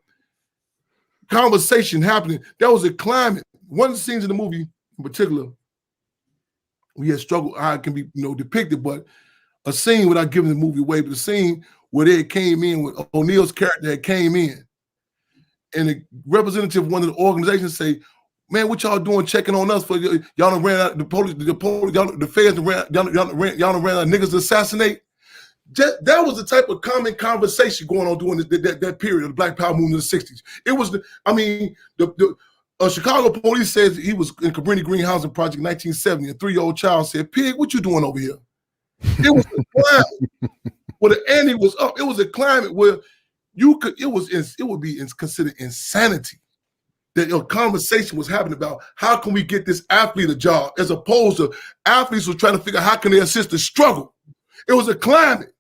S3: conversation happening. That was a climate. One of the scenes in the movie in particular, we had struggled, how it can be depicted, but a scene without giving the movie away, but the scene where they came in with O'Neill's character that came in, and the representative of one of the organizations say, "Man, what y'all doing checking on us for y'all done ran out the police, the feds ran out niggas to assassinate." That was the type of common conversation going on during that period of the Black Power movement in the 60s. It was the Chicago police says he was in Cabrini Green Housing Project in 1970. A 3-year-old child said, "Pig, what you doing over here?" It was a climate where the ante was up. It was a climate where it would be considered insanity that a conversation was happening about how can we get this athlete a job, as opposed to athletes were trying to figure out how can they assist the struggle. It was a climate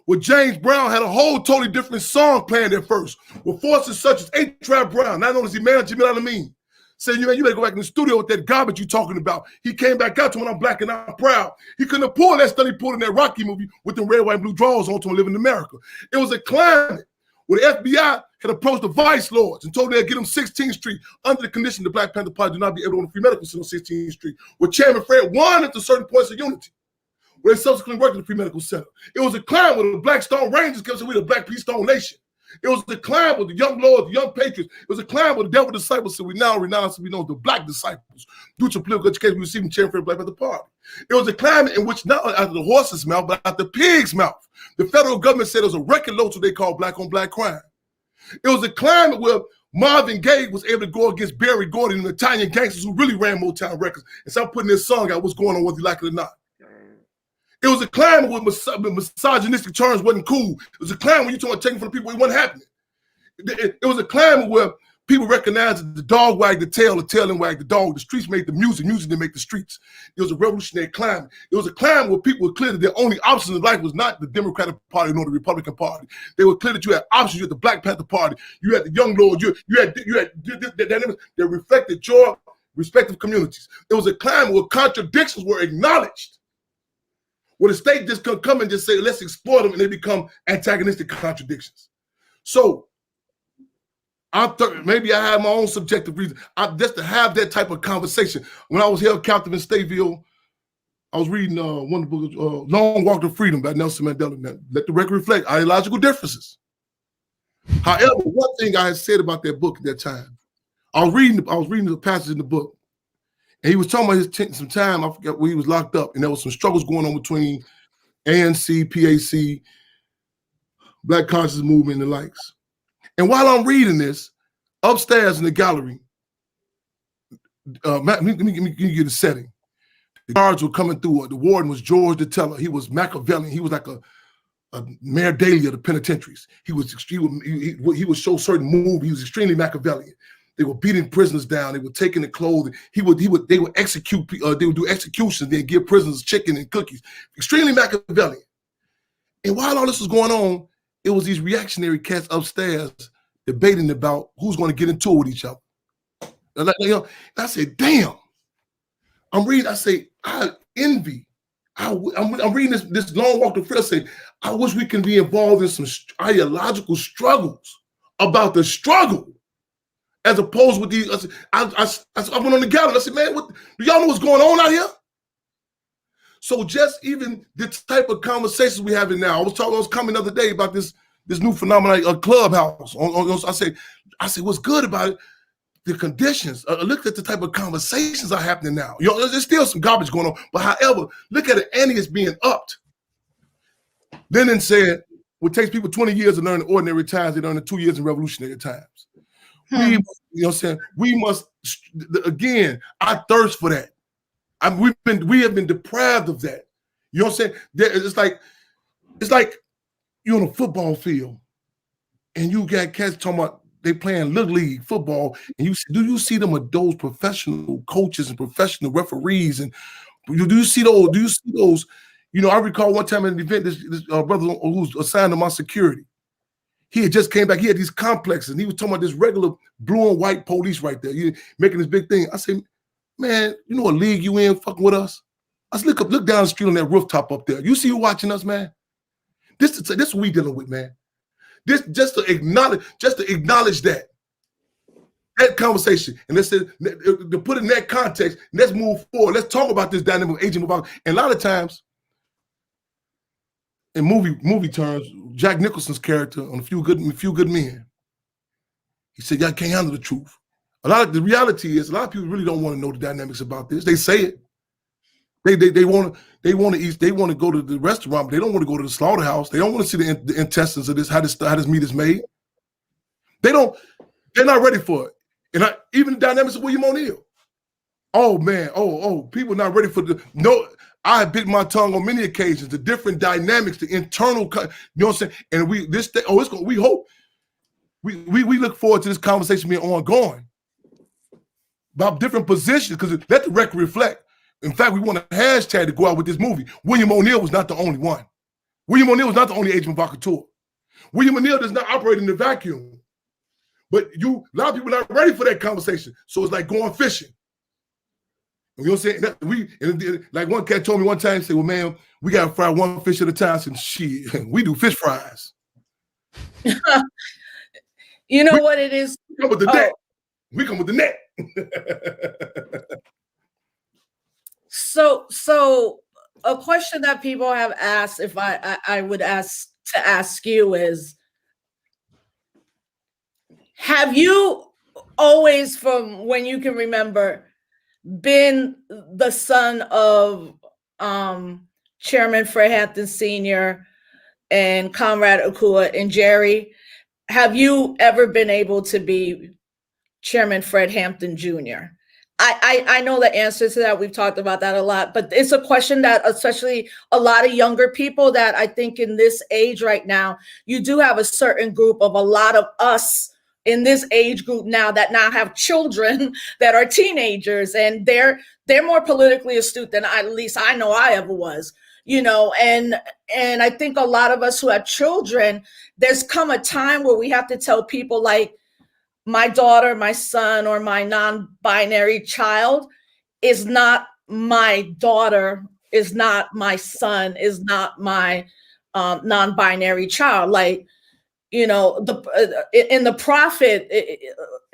S3: where James Brown had a whole totally different song planned at first, with forces such as A-Trap Brown, not known as Emmanuel Jamil, saying, you better go back in the studio with that garbage you talking about. He came back out to when I'm black and I'm proud. He couldn't have pulled that stuff he pulled in that Rocky movie with the red, white, and blue drawers on to him living in America. It was a climate where the FBI had approached the vice lords and told them they'd get them 16th Street under the condition the Black Panther Party do not be able to own a free medical center on 16th Street, where Chairman Fred won at the certain points of unity, where they subsequently worked at the free medical center. It was a climb where the Black Stone Rangers kept saying we the Black Peace Stone Nation. It was the climb with the young lords, the young patriots. It was a climb with the devil disciples said we now renounce and we know the Black disciples due to political education we received from Chairman Fred Black Panther Party. It was a climate in which not only out of the horse's mouth, but out the pig's mouth, the federal government said it was a record low to what they call black on black crime. It was a climate where Marvin Gaye was able to go against Barry Gordy and the Italian gangsters who really ran Motown Records and start putting this song out, what's going on, whether you like it or not. It was a climate where misogynistic terms wasn't cool. It was a climate when you talking about taking from the people, it wasn't happening. It was a climate where people recognized that the dog wagged the tail didn't wag the dog. The streets made the music didn't make the streets. It was a revolutionary climate. It was a climate where people were clear that their only option in life was not the Democratic Party nor the Republican Party. They were clear that you had options. You had the Black Panther Party. You had the Young Lords. You had that reflected your respective communities. It was a climate where contradictions were acknowledged, where the state just could come and just say, let's exploit them, and they become antagonistic contradictions. So maybe I have my own subjective reason. Just to have that type of conversation. When I was held captive in Stateville, I was reading one of the books, Long Walk to Freedom by Nelson Mandela. Let the record reflect ideological differences. However, one thing I had said about that book at that time, I was reading the passage in the book, and he was talking about some time, I forgot where he was locked up, and there was some struggles going on between ANC, PAC, Black Conscious Movement, and the likes. And while I'm reading this, upstairs in the gallery, let me get a setting. The guards were coming through. The warden was George the Teller. He was Machiavellian. He was like a Mayor Daley of the penitentiaries. He would show certain moves. He was extremely Machiavellian. They were beating prisoners down. They were taking the clothing. They would execute. They would do executions. They'd give prisoners chicken and cookies. Extremely Machiavellian. And while all this was going on, it was these reactionary cats upstairs debating about who's going to get into it with each other. And I said, damn. I'm reading, I say, I envy. I'm reading this Long Walk to Freedom. I say, I wish we can be involved in some ideological struggles about the struggle, as opposed with these. I went on the gallery. I said, man, do y'all know what's going on out here? So just even the type of conversations we having now. I was coming the other day about this new phenomenon, a clubhouse. I said, what's good about it? The conditions. Look at the type of conversations are happening now. There's still some garbage going on, but however, look at it. Ante is being upped. Lenin said, "What takes people 20 years to learn in ordinary times, they learn in 2 years in revolutionary times." We must. Again, I thirst for that. We have been deprived of that. You know what I'm saying? It's like you're on a football field and you got cats talking about they playing little league football, and do you see them with those professional coaches and professional referees? And do you see those? I recall one time at an event, this brother who's assigned to my security, he had just came back. He had these complexes. And he was talking about this regular blue and white police right there. He making this big thing. I said, man, you know what league you in fucking with us? I said, look down the street on that rooftop up there. You see you watching us, man? This is what we dealing with, man. This just to acknowledge that conversation. And let's say, to put it in that context, let's move forward. Let's talk about this dynamic agent. And a lot of times, in movie terms, Jack Nicholson's character on A Few Good Men, he said, y'all can't handle the truth. The reality is a lot of people really don't want to know the dynamics about this. They say it. They want to eat. They want to go to the restaurant, but they don't want to go to the slaughterhouse. They don't want to see the intestines of this, how this meat is made. They're not ready for it. And even the dynamics of William O'Neill. Oh man, people not ready for I have bit my tongue on many occasions, the different dynamics, the internal, you know what I'm saying? And we look forward to this conversation being ongoing about different positions, because let the record reflect. In fact, we want a hashtag to go out with this movie. William O'Neill was not the only one. William O'Neill was not the only agent provocateur. William O'Neill does not operate in the vacuum. But a lot of people are not ready for that conversation. So it's like going fishing. You know what I'm saying? Like one cat told me one time, he said, well, man, we got to fry one fish at a time. I said, shit, we do fish fries.
S2: You know what it is?
S3: We come with the net. We come with the net.
S2: So a question that people have asked, if I would ask you is, have you always, from when you can remember, been the son of Chairman Fred Hampton Sr. and Comrade Akua and Jerry? Have you ever been able to be Chairman Fred Hampton Jr.? I know the answer to that. We've talked about that a lot, but it's a question that especially a lot of younger people, that I think in this age right now, you do have a certain group of a lot of us in this age group now that now have children that are teenagers, and they're more politically astute than at least I know I ever was, you know, and I think a lot of us who have children, there's come a time where we have to tell people like, my daughter, my son, or my non-binary child is not my daughter, is not my son, is not my non-binary child. Like, you know, in the prophet,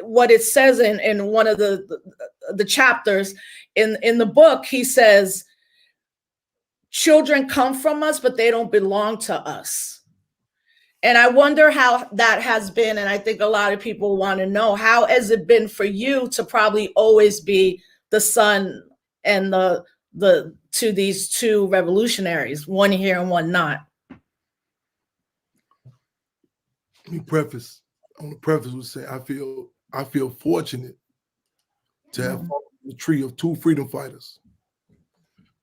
S2: what it says in one of the chapters in the book, he says, children come from us, but they don't belong to us. And I wonder how that has been. And I think a lot of people want to know, how has it been for you to probably always be the son and to these two revolutionaries, one here and one not?
S3: Let me preface. I want to preface with saying I feel fortunate to have followed the tree of two freedom fighters,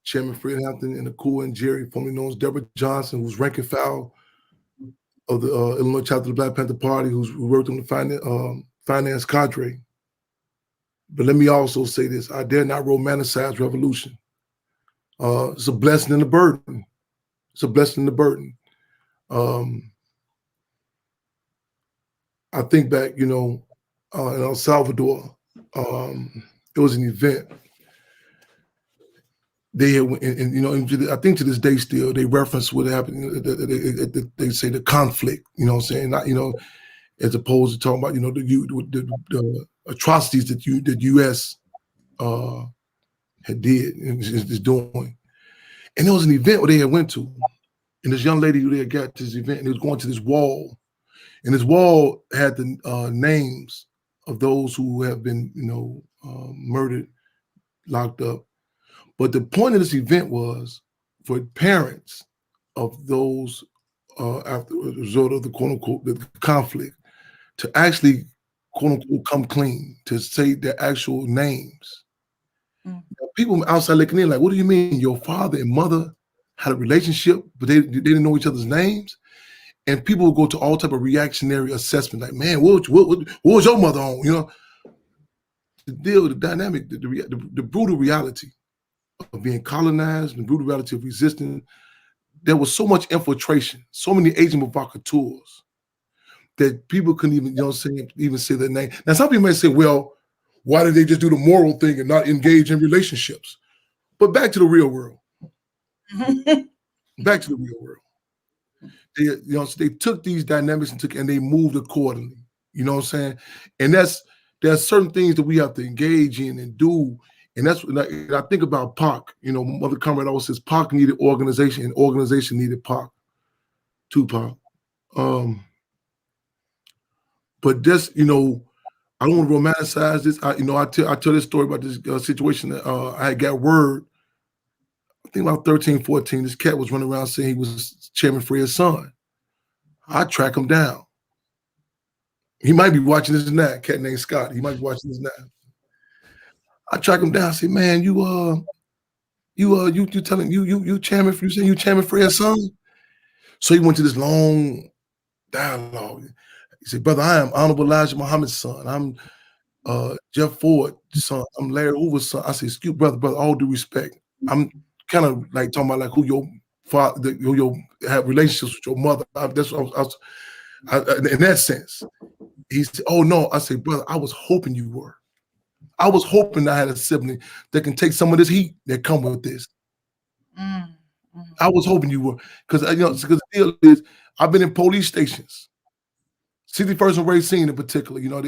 S3: Chairman Fred Hampton and Akua and Jerry, formerly known as Deborah Johnson, who's rank and file of the Illinois chapter of the Black Panther Party, who worked on the finance cadre. But let me also say this: I dare not romanticize revolution. It's a blessing and a burden. It's a blessing and a burden. I think back, you know, in El Salvador, it was an event. They had, and you know, and I think to this day still they reference what happened. They say the conflict, you know what I'm saying? Not, you know, as opposed to talking about, you know, the atrocities that U.S. had did and is doing. And there was an event where they had went to, and this young lady who they had got to this event, and they was going to this wall, and this wall had the names of those who have been, you know, murdered, locked up. But the point of this event was for parents of those after the result of the quote unquote the conflict to actually quote unquote come clean, to say their actual names. Mm. People outside looking in like, what do you mean your father and mother had a relationship, but they didn't know each other's names? And people would go to all type of reactionary assessment, like, man, what was your mother on? You know, the deal, the dynamic, the brutal reality of being colonized, the brutal reality of resisting. There was so much infiltration, so many agent provocateurs that people couldn't even, even say their name. Now, some people may say, well, why did they just do the moral thing and not engage in relationships? But back to the real world. Back to the real world. They took these dynamics and they moved accordingly. You know what I'm saying? And there's certain things that we have to engage in and do. And that's when I think about Pac. Mother Comrade always says Pac needed organization and organization needed Pac. Tupac. But this, I don't want to romanticize this. I tell this story about this situation that I got word. I think about 13, 14, this cat was running around saying he was Chairman Fred's son. I track him down. He might be watching this now. A cat named Scott. He might be watching this now. I track him down. I say, man, you telling you Chairman? You saying you Chairman Fred's son? So he went to this long dialogue. He said, brother, I am Honorable Elijah Muhammad's son. I'm Jeff Ford's son. I'm Larry Hoover's son. I said, excuse brother, all due respect. I'm kind of like talking about like who your father, who your have relationships with your mother. That's what I was in that sense. He said, oh no. I said, brother, I was hoping you were. I was hoping I had a sibling that can take some of this heat that come with this. I was hoping you were, because the deal is, I've been in police stations, 61st and Racine in particular. They I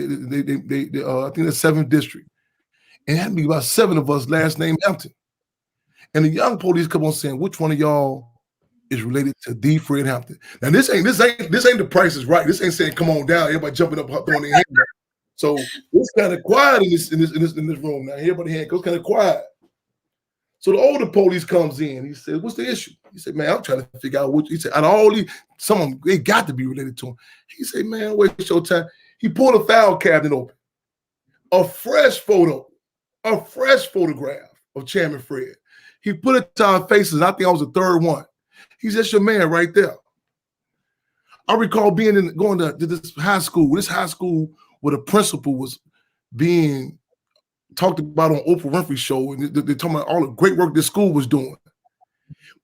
S3: think that's 7th district, and it had to be about 7 of us last name Hampton. And the young police come on saying, which one of y'all is related to the Fred Hampton? Now this ain't the Price is Right. This ain't saying come on down, everybody jumping up, throwing their hands up. So it's kind of quiet in this room now. Everybody hand goes kind of quiet. So the older police comes in. He said, what's the issue? He said, man, I'm trying to figure out he said, out of all these, some of them, they got to be related to him. He said, man, waste your time. He pulled a file cabinet open. A fresh photograph of Chairman Fred. He put it to our faces, and I think I was the third one. He's just your man right there. I recall going to this high school where the principal was being talked about on Oprah Winfrey's show, and they're talking about all the great work this school was doing.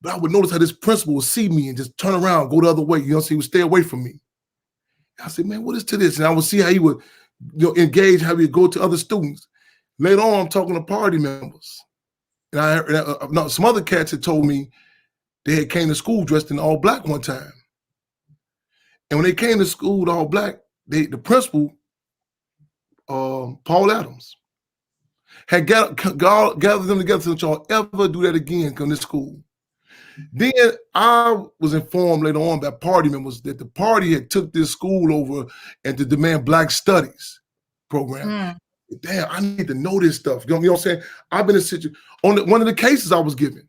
S3: But I would notice how this principal would see me and just turn around, go the other way. So he would stay away from me. I said, man, what is to this? And I would see how he would engage, how he would go to other students. Later on, I'm talking to party members. And some other cats had told me they had came to school dressed in all black one time. And when they came to school all black, the principal, Paul Adams, had gathered them together so that y'all ever do that again come to school. Then I was informed later on by party members that the party had took this school over and to demand Black Studies program. Damn, I need to know this stuff. You know what I'm saying? I've been in a situation, on one of the cases I was given,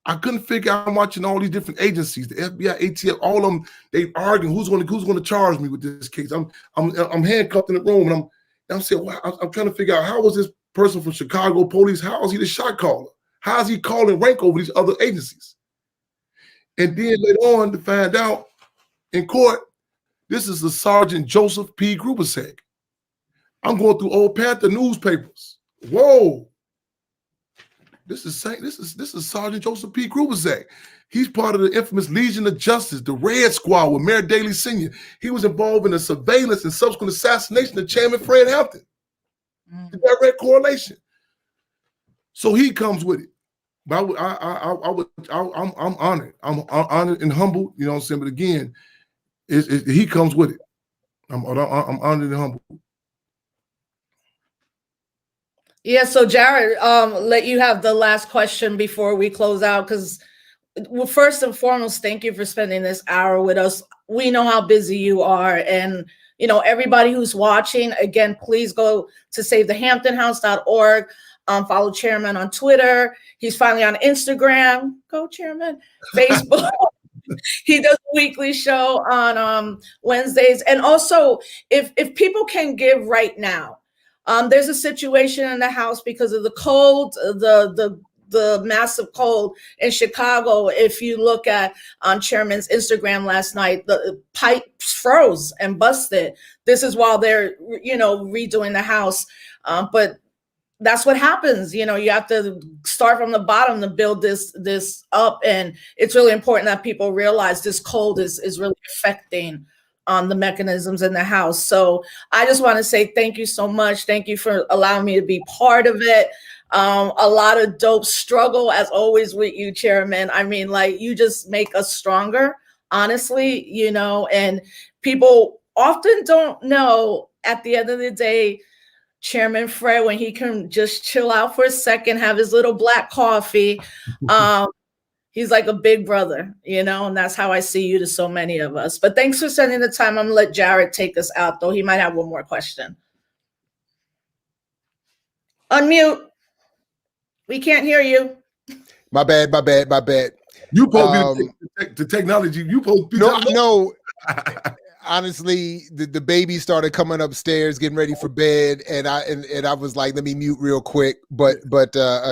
S3: I couldn't figure out. I'm watching all these different agencies, the FBI, ATF, all of them, they arguing who's going to charge me with this case. I'm handcuffed in the room, and I'm saying, well, I'm trying to figure out, how was this person from Chicago police, how is he the shot caller? How is he calling rank over these other agencies? And then later on to find out in court, this is the Sergeant Joseph P. Grubasek. I'm going through old Panther newspapers. Whoa. This is Sergeant Joseph P. Grubasek. He's part of the infamous Legion of Justice, the Red Squad with Mayor Daley Sr. He was involved in the surveillance and subsequent assassination of Chairman Fred Hampton. The direct correlation. So he comes with it. But I'm honored. I'm honored and humbled. You know what I'm saying? But again, he comes with it. I'm honored and humbled.
S2: Yeah, so Jared, let you have the last question before we close out, because first and foremost, thank you for spending this hour with us. We know how busy you are, and everybody who's watching, again, please go to SaveTheHamptonHouse.org. Follow Chairman on Twitter. He's finally on Instagram. Go Chairman. Facebook. He does a weekly show on Wednesdays. And also, if people can give right now, there's a situation in the house because of the cold, the massive cold in Chicago. If you look at on Chairman's Instagram last night, the pipes froze and busted. This is while they're redoing the house, but that's what happens. You have to start from the bottom to build this up, and it's really important that people realize this cold is really affecting on the mechanisms in the house. So I just want to say thank you so much. Thank you for allowing me to be part of it. A lot of dope struggle as always with you, Chairman. I mean, like, you just make us stronger, honestly, you know, and people often don't know at the end of the day, Chairman Fred, when he can just chill out for a second, have his little black coffee, he's like a big brother, you know, and that's how I see you to so many of us. But thanks for spending the time. I'm gonna let Jared take us out, though. He might have one more question. Unmute. We can't hear you.
S1: My bad.
S3: You supposed to be the technology. You supposed to be
S1: no. Honestly, the baby started coming upstairs, getting ready for bed, and I was like, let me mute real quick. But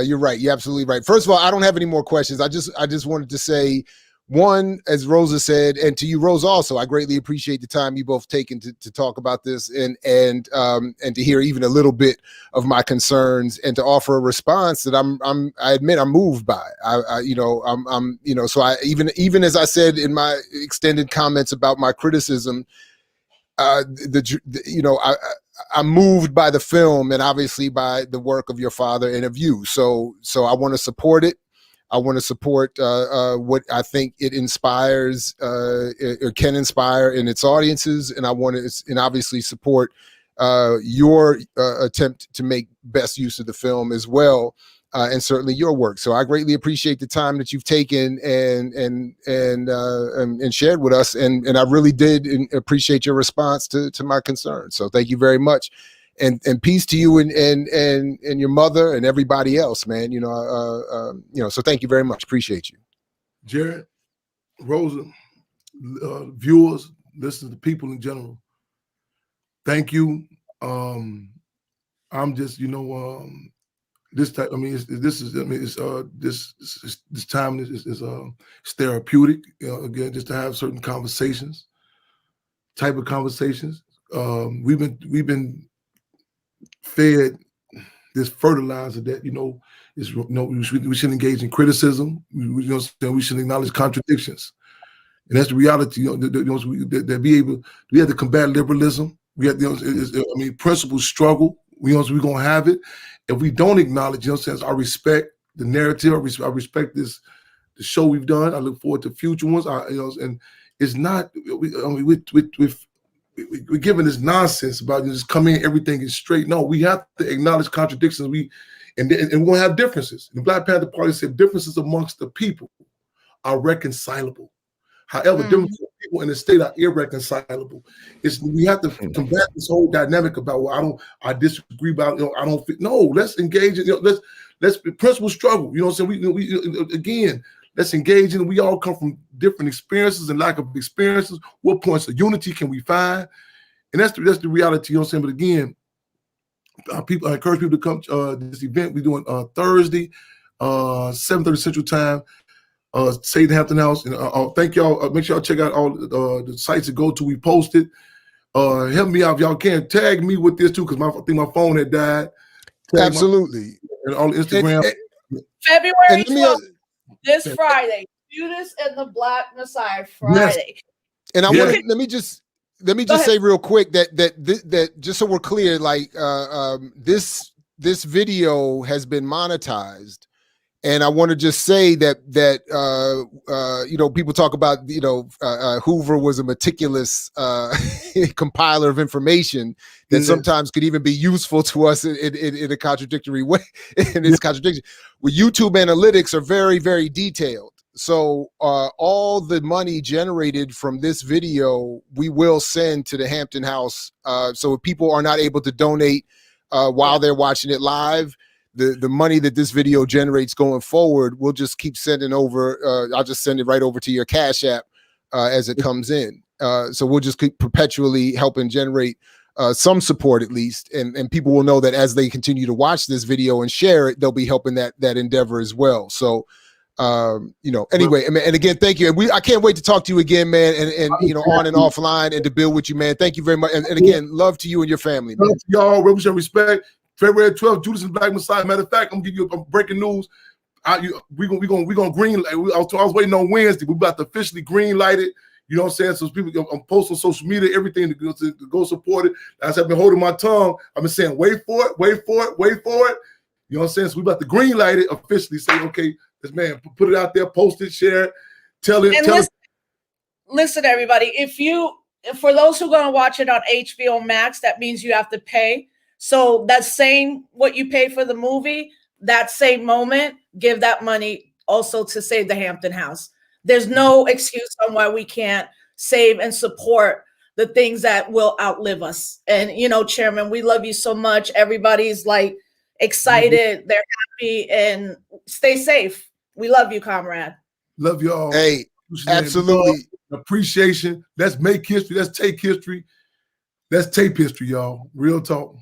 S1: you're right. You're absolutely right. First of all, I don't have any more questions. I just wanted to say, one, as Rosa said, and to you, Rosa, also, I greatly appreciate the time you both taken to talk about this and to hear even a little bit of my concerns and to offer a response that I admit I'm moved by. So I even as I said in my extended comments about my criticism, I'm moved by the film and obviously by the work of your father and of you. So I want to support it. I want to support what I think it inspires or can inspire in its audiences, and I want to, and obviously support your attempt to make best use of the film as well, and certainly your work. So I greatly appreciate the time that you've taken and shared with us, and I really did appreciate your response to my concerns. So thank you very much. And peace to you and your mother and everybody else, man. So thank you very much. Appreciate you.
S3: Jared, Rosa, viewers, listeners, the people in general. Thank you. I'm just, this type. I mean, this time is therapeutic. Again, just to have certain conversations, type of conversations. We've been fed this fertilizer that we should engage in criticism. We should acknowledge contradictions, and that's the reality. We have to combat liberalism. We have principle struggle. We're gonna have it. If we don't acknowledge, I respect the narrative. I respect the show we've done. I look forward to future ones. And it's not. We're giving this nonsense about just coming in, everything is straight. No, we have to acknowledge contradictions. And we're gonna have differences. The Black Panther Party said differences amongst the people are reconcilable. However, differences of people in the state are irreconcilable. We have to combat this whole dynamic about I disagree about I don't fit. No, let's engage in let's principle struggle. You know what I'm saying? We again. Let's engage in it. We all come from different experiences and lack of experiences. What points of unity can we find? And that's the reality, you know what I'm saying? But again, I encourage people to come to this event. We're doing Thursday, 7:30 Central Time, SaveTheHamptonHouse. And thank y'all. Make sure y'all check out all the sites to go to. We posted. Help me out if y'all can. Tag me with this too, because I think my phone had died.
S1: Absolutely.
S3: And on Instagram.
S2: February 12th. This Friday, Judas and the Black Messiah Friday.
S1: Yes. And I want to let me just say real quick that just so we're clear, like this video has been monetized, and I want to just say that people talk about Hoover was a meticulous compiler of information that sometimes could even be useful to us in a contradictory way. And it's contradiction. Well, YouTube analytics are very, very detailed. So all the money generated from this video, we will send to the Hampton House. So if people are not able to donate while they're watching it live, the money that this video generates going forward, we'll just keep sending over. I'll just send it right over to your Cash App as it comes in. So we'll just keep perpetually helping generate some support at least, and people will know that as they continue to watch this video and share it, they'll be helping that endeavor as well. So anyway, and again, thank you. And I can't wait to talk to you again, man, and on and offline, and to build with you, man. Thank you very much. And again, love to you and your family, man.
S3: Love to y'all, represent respect. February 12th, Judas and Black Messiah. Matter of fact, I'm gonna give you breaking news. We gonna green light. I was waiting on Wednesday. We about to officially green light it. You know what I'm saying? So people, I'm posting on social media, everything to go support it. As I've been holding my tongue, I've been saying, wait for it, wait for it, wait for it. You know what I'm saying? So we about to green light it officially. Say, okay, this man, put it out there, post it, share it, tell it.
S2: Listen, everybody, for those who are going to watch it on HBO Max, that means you have to pay. So that's saying what you pay for the movie, that same moment, give that money also to Save the Hampton House. There's no excuse on why we can't save and support the things that will outlive us. And, Chairman, we love you so much. Everybody's like excited. They're happy, and stay safe. We love you, comrade.
S3: Love y'all.
S1: Hey, absolutely.
S3: Appreciation. Let's make history. Let's take history. Let's tape history, y'all. Real talk.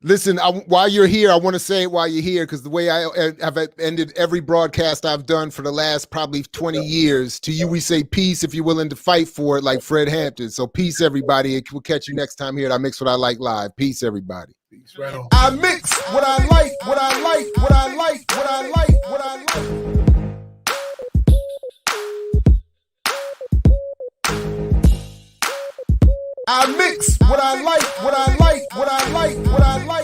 S1: Listen, while you're here, I want to say it while you're here, because the way I have ended every broadcast I've done for the last probably 20 years, to you we say peace if you're willing to fight for it, like Fred Hampton. So peace, everybody. We'll catch you next time here at I Mix What I Like Live. Peace, everybody.
S3: Peace. Right on.
S1: I mix what I like, what I like, what I like, what I like, what I like. I mix what I like, what I like, what I like, what I like.